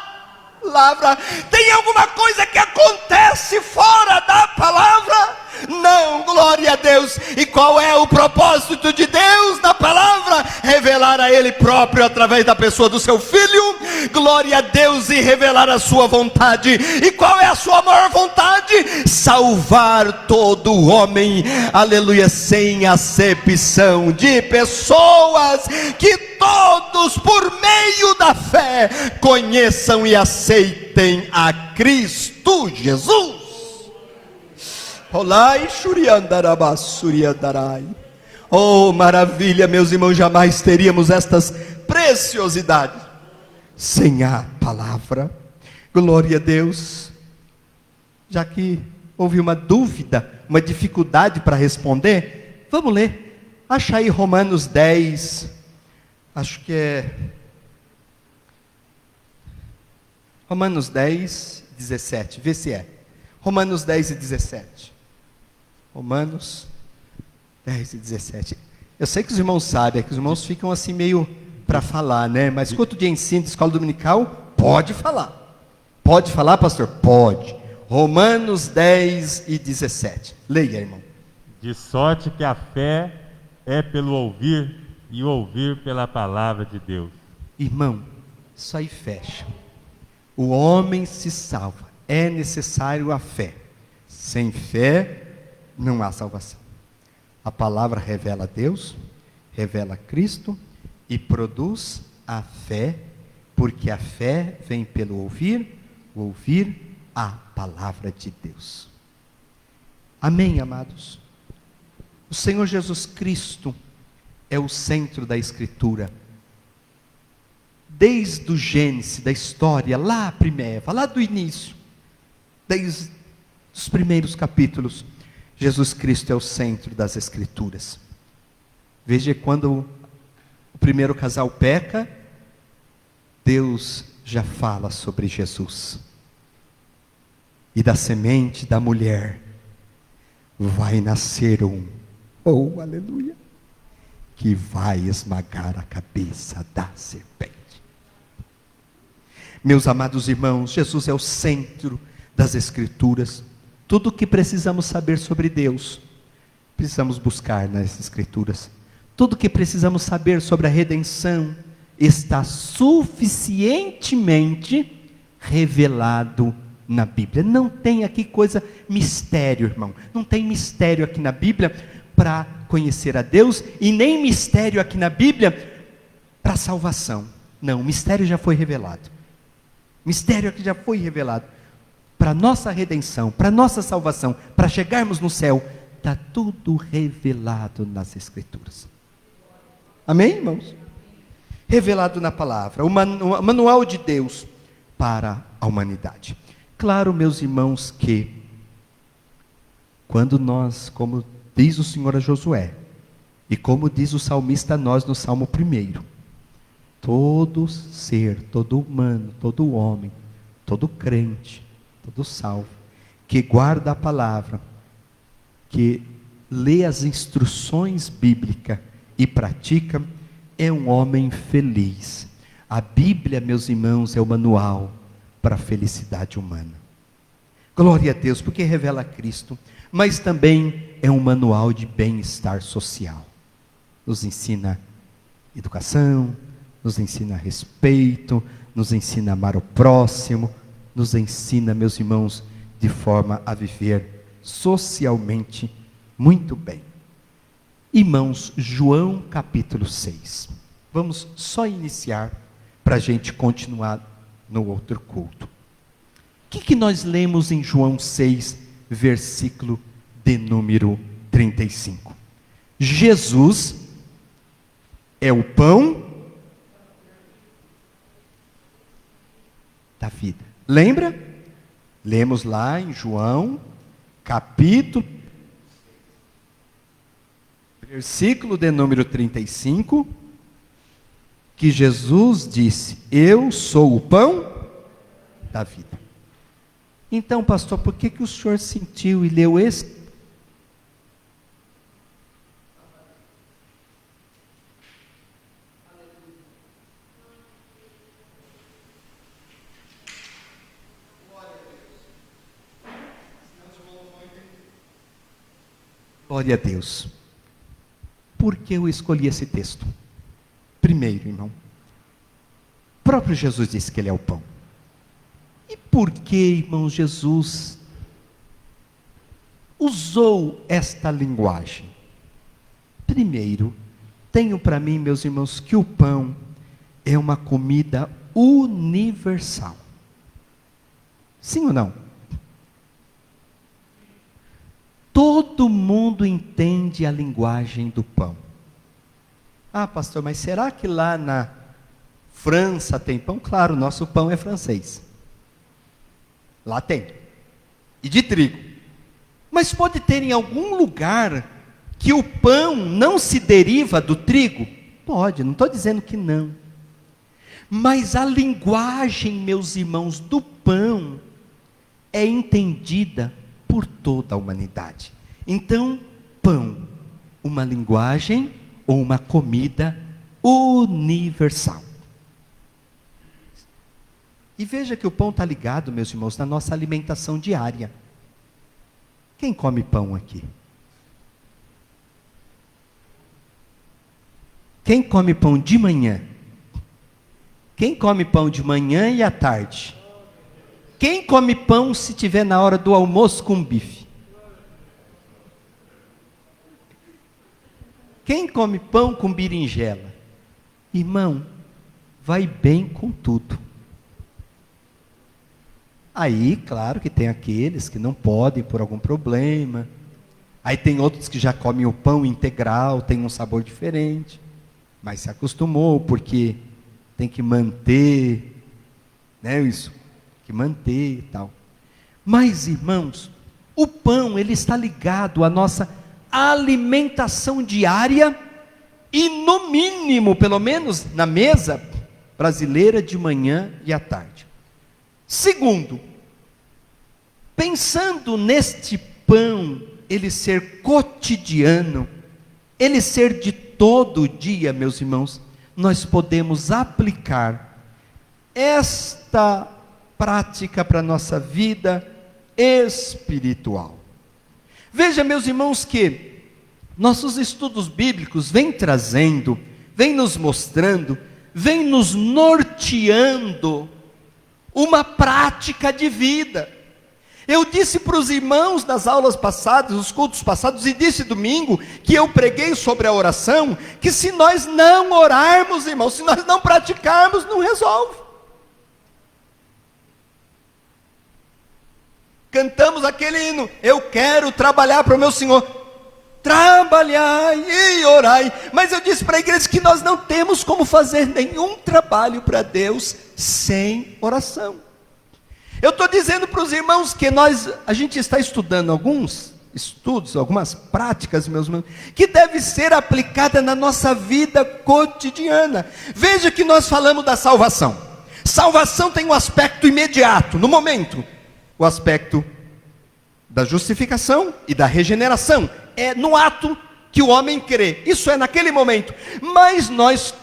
palavra. Tem alguma coisa que acontece fora da palavra? Não, glória a Deus. E qual é o propósito de Deus na palavra? Revelar a Ele próprio através da pessoa do seu Filho. Glória a Deus, e revelar a sua vontade. E qual é a sua maior vontade? Salvar todo homem, aleluia, sem acepção de pessoas, que todos por meio da fé conheçam e aceitem a Cristo Jesus. Olai Shuriandarabassuriandarai. Oh, maravilha, meus irmãos, jamais teríamos estas preciosidades sem a palavra. Glória a Deus. Já que houve uma dúvida, uma dificuldade para responder, vamos ler. Acha aí Romanos 10, acho que é Romanos 10, 17. Vê se é. Romanos 10 e 17. Romanos 10 e 17. Eu sei que os irmãos sabem, é que os irmãos ficam assim meio para falar, né? Mas culto de ensino de escola dominical, pode falar. Pode falar, pastor? Pode. Romanos 10 e 17. Leia, irmão. De sorte que a fé é pelo ouvir, e o ouvir pela palavra de Deus. Irmão, isso aí fecha. O homem se salva. É necessário a fé. Sem fé, não há salvação. A palavra revela Deus, revela Cristo e produz a fé, porque a fé vem pelo ouvir, o ouvir a palavra de Deus. Amém, amados? O Senhor Jesus Cristo é o centro da Escritura. Desde o Gênesis, da história, lá primeira, lá do início, desde os primeiros capítulos, Jesus Cristo é o centro das Escrituras. Veja, quando o primeiro casal peca, Deus já fala sobre Jesus. E da semente da mulher vai nascer um, oh aleluia, que vai esmagar a cabeça da serpente. Meus amados irmãos, Jesus é o centro das Escrituras. Tudo o que precisamos saber sobre Deus, precisamos buscar nas Escrituras. Tudo o que precisamos saber sobre a redenção está suficientemente revelado na Bíblia. Não tem aqui coisa, mistério, irmão. Não tem mistério aqui na Bíblia para conhecer a Deus, e nem mistério aqui na Bíblia para salvação. Não, o mistério já foi revelado. Mistério aqui já foi revelado. Para nossa redenção, para nossa salvação, para chegarmos no céu, está tudo revelado nas Escrituras. Amém, irmãos? Revelado na palavra, o manual de Deus para a humanidade. Claro, meus irmãos, que quando nós, como diz o Senhor a Josué, e como diz o salmista a nós no Salmo 1, todo ser, todo humano, todo homem, todo crente, todo salvo, que guarda a palavra, que lê as instruções bíblicas e pratica, é um homem feliz. A Bíblia, meus irmãos, é o manual para a felicidade humana. Glória a Deus, porque revela Cristo, mas também é um manual de bem-estar social. Nos ensina educação, nos ensina respeito, nos ensina a amar o próximo, nos ensina, meus irmãos, de forma a viver socialmente muito bem. Irmãos, João capítulo 6. Vamos só iniciar para a gente continuar no outro culto. O que nós lemos em João 6, versículo de número 35? Jesus é o pão da vida. Lembra? Lemos lá em João, capítulo, versículo de número 35, que Jesus disse: eu sou o pão da vida. Então, pastor, por que o senhor sentiu e leu esse? Glória a Deus. Por que eu escolhi esse texto? Primeiro, irmão, o próprio Jesus disse que ele é o pão. E por que, irmão, Jesus usou esta linguagem? Primeiro, tenho para mim, meus irmãos, que o pão é uma comida universal. Sim ou não? Todo mundo entende a linguagem do pão. Ah, pastor, mas será que lá na França tem pão? Claro, nosso pão é francês. Lá tem. E de trigo. Mas pode ter em algum lugar que o pão não se deriva do trigo? Pode, não estou dizendo que não. Mas a linguagem, meus irmãos, do pão é entendida por toda a humanidade. Então, pão, uma linguagem ou uma comida universal. E veja que o pão está ligado, meus irmãos, na nossa alimentação diária. Quem come pão aqui? Quem come pão de manhã? Quem come pão de manhã e à tarde? Quem come pão se tiver na hora do almoço com bife? Quem come pão com berinjela? Irmão, vai bem com tudo. Aí, claro que tem aqueles que não podem por algum problema. Aí tem outros que já comem o pão integral, tem um sabor diferente. Mas se acostumou, porque tem que manter, né, isso, que manter e tal. Mas, irmãos, o pão, ele está ligado à nossa alimentação diária e, no mínimo, pelo menos na mesa brasileira, de manhã e à tarde. Segundo, pensando neste pão, ele ser cotidiano, ele ser de todo dia, meus irmãos, nós podemos aplicar esta prática para a nossa vida espiritual. Veja, meus irmãos, que nossos estudos bíblicos vêm trazendo, vêm nos mostrando, vêm nos norteando uma prática de vida. Eu disse para os irmãos nas aulas passadas, nos cultos passados, e disse domingo, que eu preguei sobre a oração, que se nós não orarmos, irmãos, se nós não praticarmos, não resolve. Cantamos aquele hino, eu quero trabalhar para o meu Senhor. Trabalhai e orai. Mas eu disse para a igreja que nós não temos como fazer nenhum trabalho para Deus sem oração. Eu estou dizendo para os irmãos que a gente está estudando alguns estudos, algumas práticas, meus irmãos, que deve ser aplicada na nossa vida cotidiana. Veja que nós falamos da salvação. Salvação tem um aspecto imediato, no momento. O aspecto da justificação e da regeneração. É no ato que o homem crê. Isso é naquele momento. Mas nós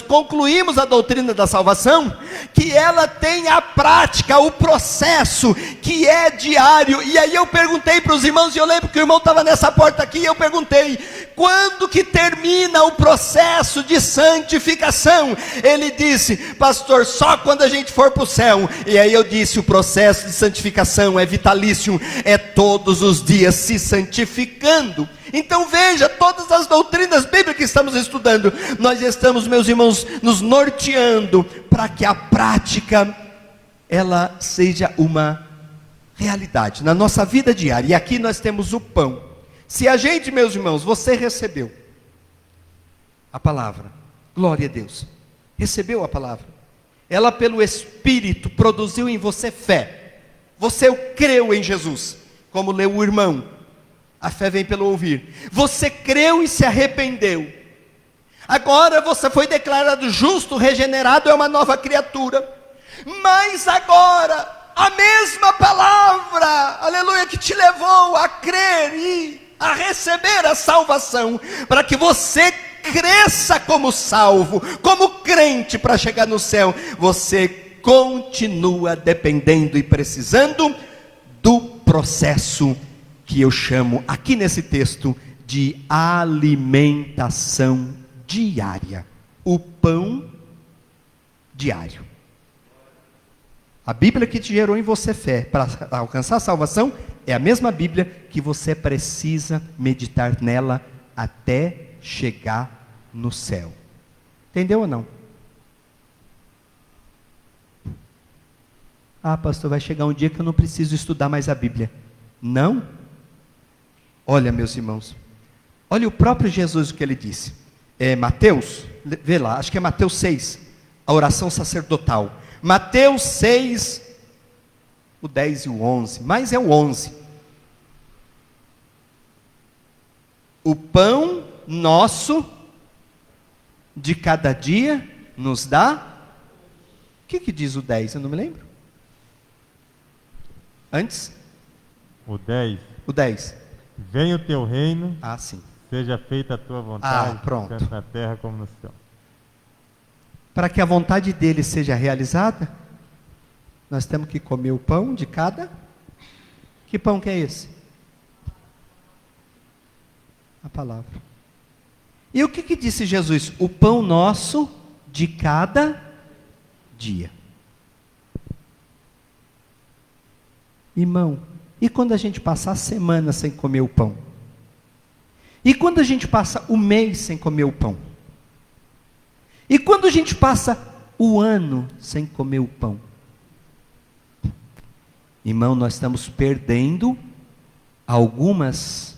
concluímos a doutrina da salvação, que ela tem a prática, o processo, que é diário. E aí eu perguntei para os irmãos, e eu lembro que o irmão estava nessa porta aqui, e eu perguntei, quando que termina o processo de santificação? Ele disse, pastor, só quando a gente for para o céu. E aí eu disse, o processo de santificação é vitalício, é todos os dias se santificando. Então veja, todas as doutrinas bíblicas que estamos estudando, nós estamos, meus irmãos, nos norteando para que a prática, ela seja uma realidade na nossa vida diária. E aqui nós temos o pão. Se a gente, meus irmãos, você recebeu a palavra, glória a Deus, recebeu a palavra, ela pelo Espírito produziu em você fé, você creu em Jesus, como leu o irmão, a fé vem pelo ouvir, você creu e se arrependeu, agora você foi declarado justo, regenerado, é uma nova criatura, mas agora, a mesma palavra, aleluia, que te levou a crer e a receber a salvação, para que você cresça como salvo, como crente para chegar no céu, você continua dependendo e precisando do processo que eu chamo aqui nesse texto de alimentação diária, o pão diário. A Bíblia que te gerou em você fé para alcançar a salvação é a mesma Bíblia que você precisa meditar nela até chegar no céu. Entendeu ou não? Ah, pastor, vai chegar um dia que eu não preciso estudar mais a Bíblia. Não? Olha, meus irmãos, olha o próprio Jesus o que ele disse. Mateus, vê lá, acho que é Mateus 6, a oração sacerdotal. Mateus 6, o 10 e o 11, mas é o 11. O pão nosso de cada dia nos dá que diz o 10? Eu não me lembro. Antes? O 10. O 10. Venha o teu reino, Ah, sim. seja feita a tua vontade, pronto. tanto na terra como no céu. Para que a vontade dele seja realizada, nós temos que comer o pão de cada. Que pão que é esse? A palavra. E o que disse Jesus? O pão nosso de cada dia. Irmão, e quando a gente passar a semana sem comer o pão? E quando a gente passa o mês sem comer o pão? E quando a gente passa o ano sem comer o pão? Irmão, nós estamos perdendo alguns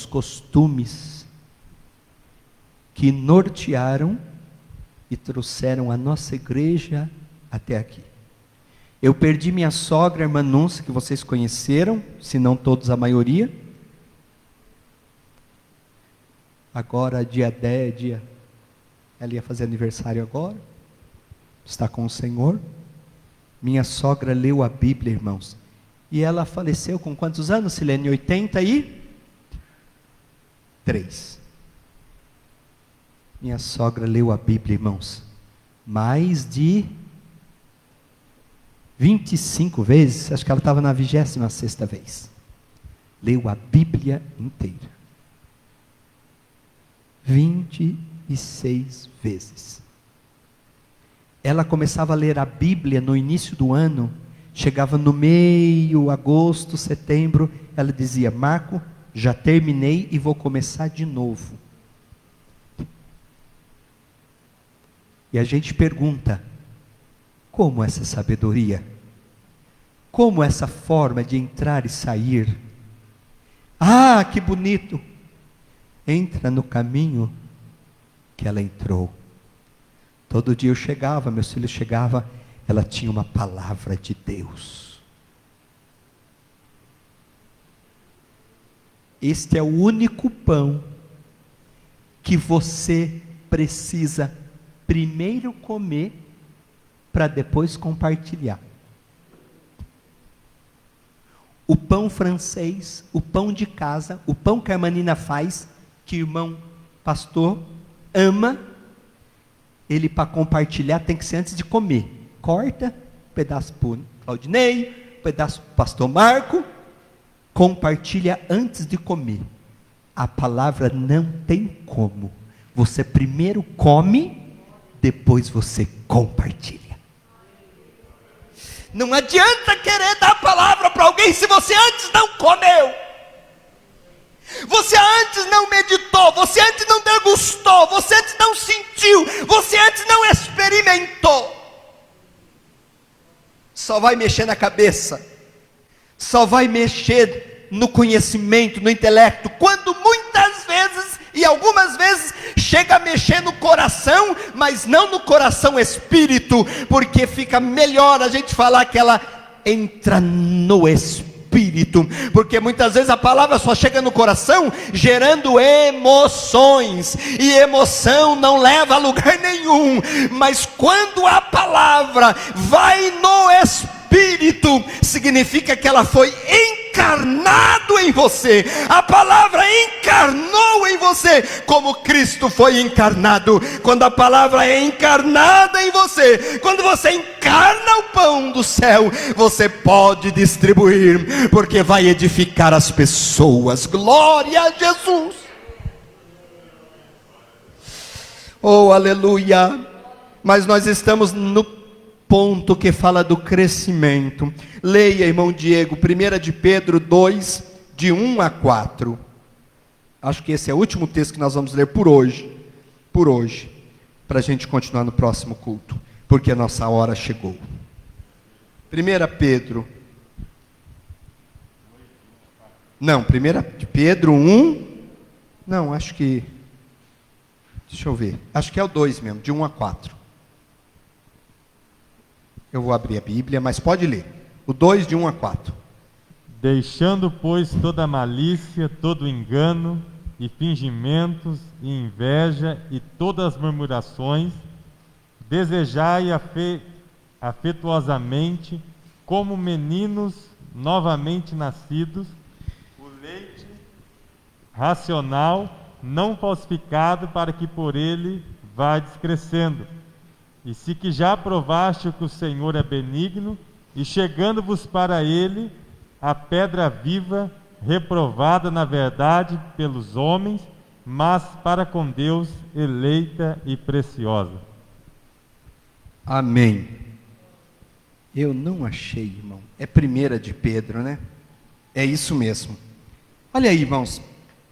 costumes que nortearam e trouxeram a nossa igreja até aqui. Eu perdi minha sogra, a irmã Núncia, que vocês conheceram, se não todos, a maioria. Agora, dia 10, ela ia fazer aniversário agora, está com o Senhor. Minha sogra leu a Bíblia, irmãos, e ela faleceu com quantos anos, Silene? 83. Minha sogra leu a Bíblia, irmãos, mais de 25 vezes, acho que ela estava na 26ª vez. Leu a Bíblia inteira. 26 vezes. Ela começava a ler a Bíblia no início do ano, chegava no meio, agosto, setembro, ela dizia: Marco, já terminei e vou começar de novo. E a gente pergunta, como essa sabedoria? Como essa forma de entrar e sair? Ah, que bonito! Entra no caminho que ela entrou. Todo dia eu chegava, meus filhos chegavam, ela tinha uma palavra de Deus. Este é o único pão que você precisa primeiro comer para depois compartilhar. O pão francês, o pão de casa, o pão que a Manina faz, que o irmão pastor ama, ele para compartilhar tem que ser antes de comer. Corta, pedaço para o Claudinei, pedaço para o pastor Marco, compartilha antes de comer. A palavra não tem como. Você primeiro come, depois você compartilha. Não adianta querer dar a palavra para alguém se você antes não comeu. Você antes não meditou, você antes não degustou, você antes não sentiu, você antes não experimentou. Só vai mexer na cabeça, só vai mexer no conhecimento, no intelecto, quando muitas vezes e algumas vezes chega a mexer no coração, mas não no coração espírito, porque fica melhor a gente falar que ela entra no espírito, porque muitas vezes a palavra só chega no coração gerando emoções, e emoção não leva a lugar nenhum, mas quando a palavra vai no espírito, significa que ela foi encarnado em você. A palavra encarnou em você, como Cristo foi encarnado. Quando a palavra é encarnada em você, quando você encarna o pão do céu, você pode distribuir, porque vai edificar as pessoas. Glória a Jesus. Oh, aleluia. Mas nós estamos no ponto que fala do crescimento. Leia, irmão Diego, 1 de Pedro 2, de 1 a 4. Acho que esse é o último texto que nós vamos ler por hoje, para a gente continuar no próximo culto, porque a nossa hora chegou. 1 Pedro, não, 1 de Pedro 1, não, acho que, deixa eu ver, acho que é o 2 mesmo, de 1 a 4. Eu vou abrir a Bíblia, mas pode ler. O 2, de 1 a 4. Deixando, pois, toda malícia, todo engano, e fingimentos, e inveja, e todas as murmurações, desejai afetuosamente, como meninos novamente nascidos, o leite racional, não falsificado, para que por ele vades crescendo. E se que já provaste que o Senhor é benigno, e chegando-vos para ele, a pedra viva, reprovada na verdade pelos homens, mas para com Deus eleita e preciosa. Amém. Eu não achei, irmão. É 1 de Pedro, né? É isso mesmo. Olha aí, irmãos.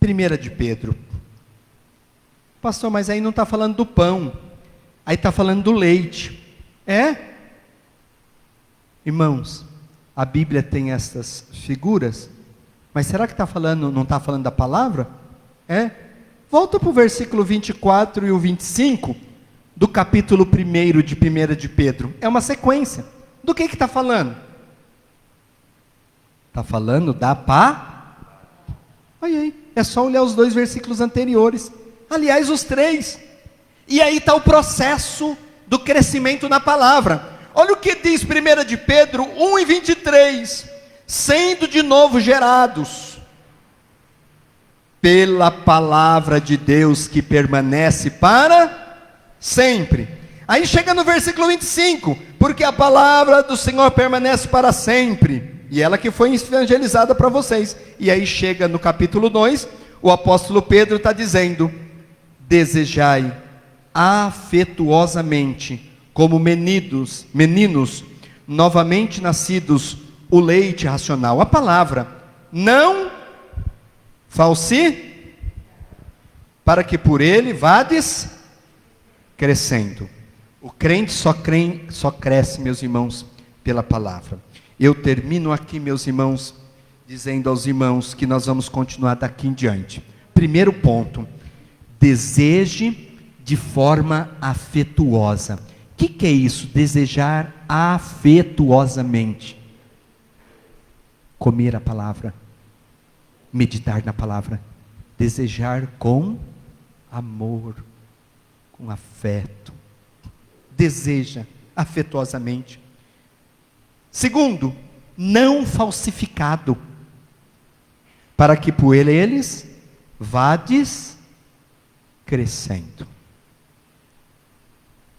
1 de Pedro. Pastor, mas aí não está falando do pão. Aí está falando do leite. É? Irmãos, a Bíblia tem essas figuras, mas será que está falando, não está falando da palavra? É? Volta para o versículo 24 e o 25 do capítulo 1 de 1 de Pedro. É uma sequência. Do que está falando? Está falando da Olha aí, é só olhar os 2 versículos anteriores. Aliás, os 3. E aí está o processo do crescimento na palavra. Olha o que diz 1 de Pedro 1 e 23. Sendo de novo gerados pela palavra de Deus que permanece para sempre. Aí chega no versículo 25. Porque a palavra do Senhor permanece para sempre. E ela que foi evangelizada para vocês. E aí chega no capítulo 2. O apóstolo Pedro está dizendo: desejai afetuosamente, como meninos novamente nascidos, o leite racional, a palavra, não falsi, para que por ele vades crescendo. O crente só cresce, meus irmãos, pela palavra. Eu termino aqui, meus irmãos, dizendo aos irmãos que nós vamos continuar daqui em diante. Primeiro ponto: deseje de forma afetuosa. O que é isso? Desejar afetuosamente. Comer a palavra, meditar na palavra, desejar com amor, com afeto. Deseja afetuosamente. Segundo, não falsificado, para que por eles vades crescendo.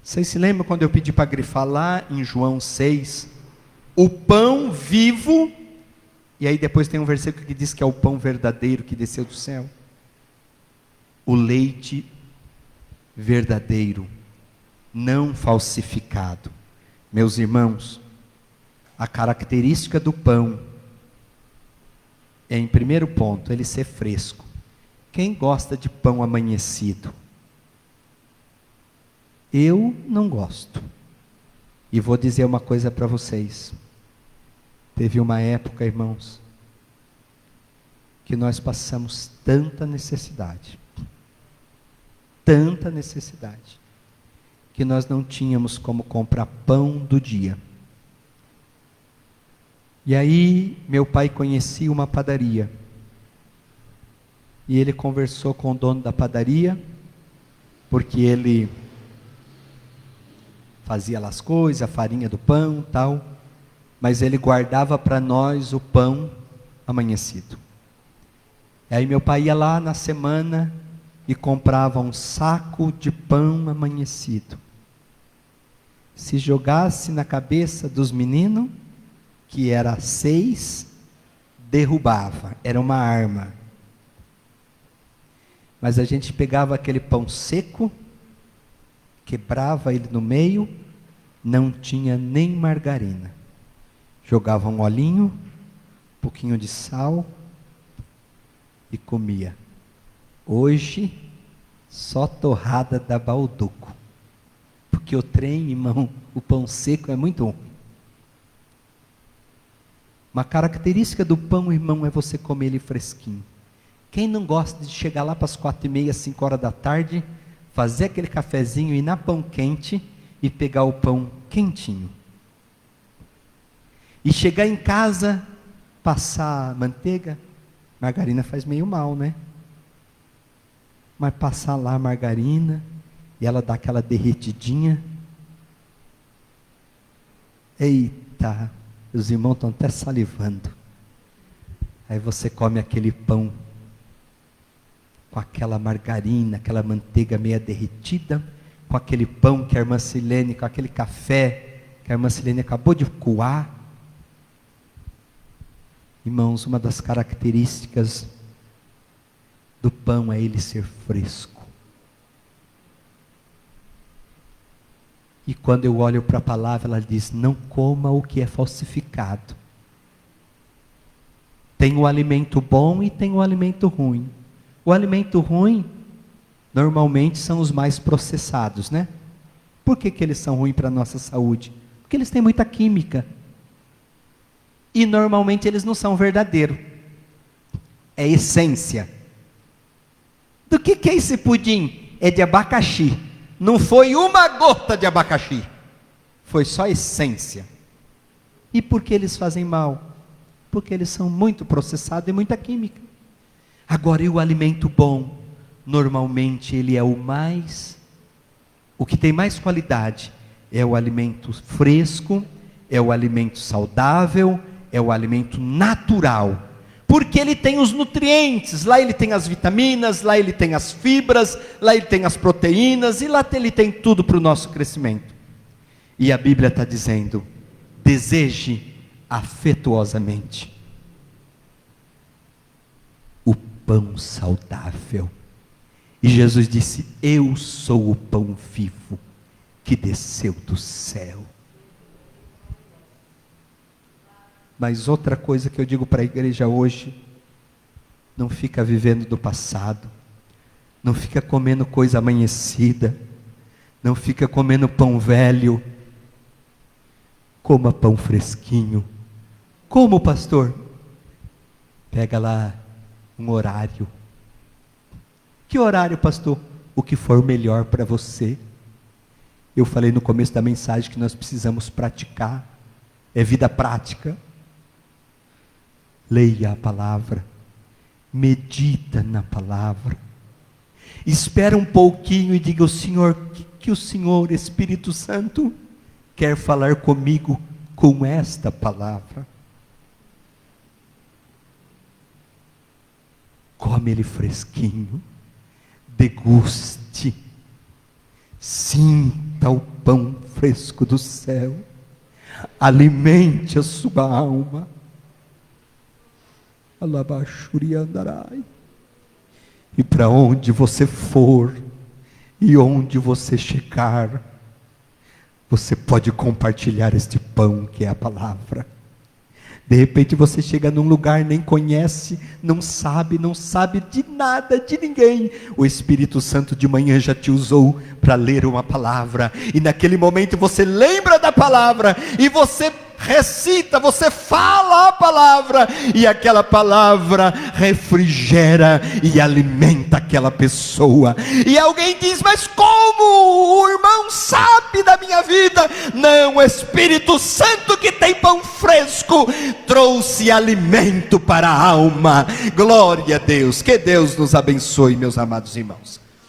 Vocês se lembram quando eu pedi para grifar lá em João 6, o pão vivo, e aí depois tem um versículo que diz que é o pão verdadeiro que desceu do céu, o leite verdadeiro, não falsificado. Meus irmãos, a característica do pão é, em primeiro ponto, ele ser fresco. Quem gosta de pão amanhecido? Eu não gosto. E vou dizer uma coisa para vocês. Teve uma época, irmãos, que nós passamos tanta necessidade, que nós não tínhamos como comprar pão do dia. E aí, meu pai conhecia uma padaria, e ele conversou com o dono da padaria, porque ele fazia lá as coisas, a farinha do pão, tal, mas ele guardava para nós o pão amanhecido. E aí meu pai ia lá na semana e comprava um saco de pão amanhecido. Se jogasse na cabeça dos meninos, que era 6, derrubava, era uma arma. Mas a gente pegava aquele pão seco, quebrava ele no meio, não tinha nem margarina. Jogava um olhinho, um pouquinho de sal e comia. Hoje, só torrada da Balduco. Porque o trem, irmão, o pão seco é muito ruim. Uma característica do pão, irmão, é você comer ele fresquinho. Quem não gosta de chegar lá para as 4h30, 5 da tarde, fazer aquele cafezinho, ir na pão quente e pegar o pão quentinho? E chegar em casa, passar manteiga, margarina faz meio mal, né? Mas passar lá a margarina, e ela dá aquela derretidinha, Eita, os irmãos estão até salivando. Aí você come aquele pão com aquela margarina, aquela manteiga meia derretida, com aquele pão que a irmã Silene, com aquele café que a irmã Silene acabou de coar. Irmãos, uma das características do pão é ele ser fresco. E quando eu olho para a palavra, ela diz: não coma o que é falsificado. Tem o alimento bom e tem o alimento ruim. O alimento ruim, normalmente, são os mais processados, né? Por que eles são ruins para a nossa saúde? Porque eles têm muita química. E normalmente eles não são verdadeiros. É essência. Do que é esse pudim? É de abacaxi. Não foi uma gota de abacaxi. Foi só essência. E por que eles fazem mal? Porque eles são muito processados e muita química. Agora, e o alimento bom? Normalmente ele é o que tem mais qualidade é o alimento fresco, é o alimento saudável, é o alimento natural, porque ele tem os nutrientes, lá ele tem as vitaminas, lá ele tem as fibras, lá ele tem as proteínas, e lá ele tem tudo para o nosso crescimento. E a Bíblia está dizendo: deseje afetuosamente o pão saudável. E Jesus disse: eu sou o pão vivo que desceu do céu. Mas outra coisa que eu digo para a igreja hoje: não fica vivendo do passado, não fica comendo coisa amanhecida, não fica comendo pão velho. Coma pão fresquinho. Como, pastor? Pega lá um horário. Que horário, pastor? O que for melhor para você. Eu falei no começo da mensagem que nós precisamos praticar. É vida prática. Leia a palavra. Medita na palavra. Espera um pouquinho e diga ao Senhor: que o Senhor, Espírito Santo, quer falar comigo com esta palavra. Come ele fresquinho. Deguste, sinta o pão fresco do céu, alimente a sua alma. Alabachuriandarai. E para onde você for, e onde você chegar, você pode compartilhar este pão que é a palavra. De repente você chega num lugar, nem conhece, não sabe de nada, de ninguém. O Espírito Santo de manhã já te usou para ler uma palavra, e naquele momento você lembra da palavra, e você recita, você fala a palavra, e aquela palavra refrigera e alimenta aquela pessoa. E alguém diz: mas como o irmão sabe da minha vida? Não, o Espírito Santo, que tem pão fresco, trouxe alimento para a alma. Glória a Deus. Que Deus nos abençoe, meus amados irmãos.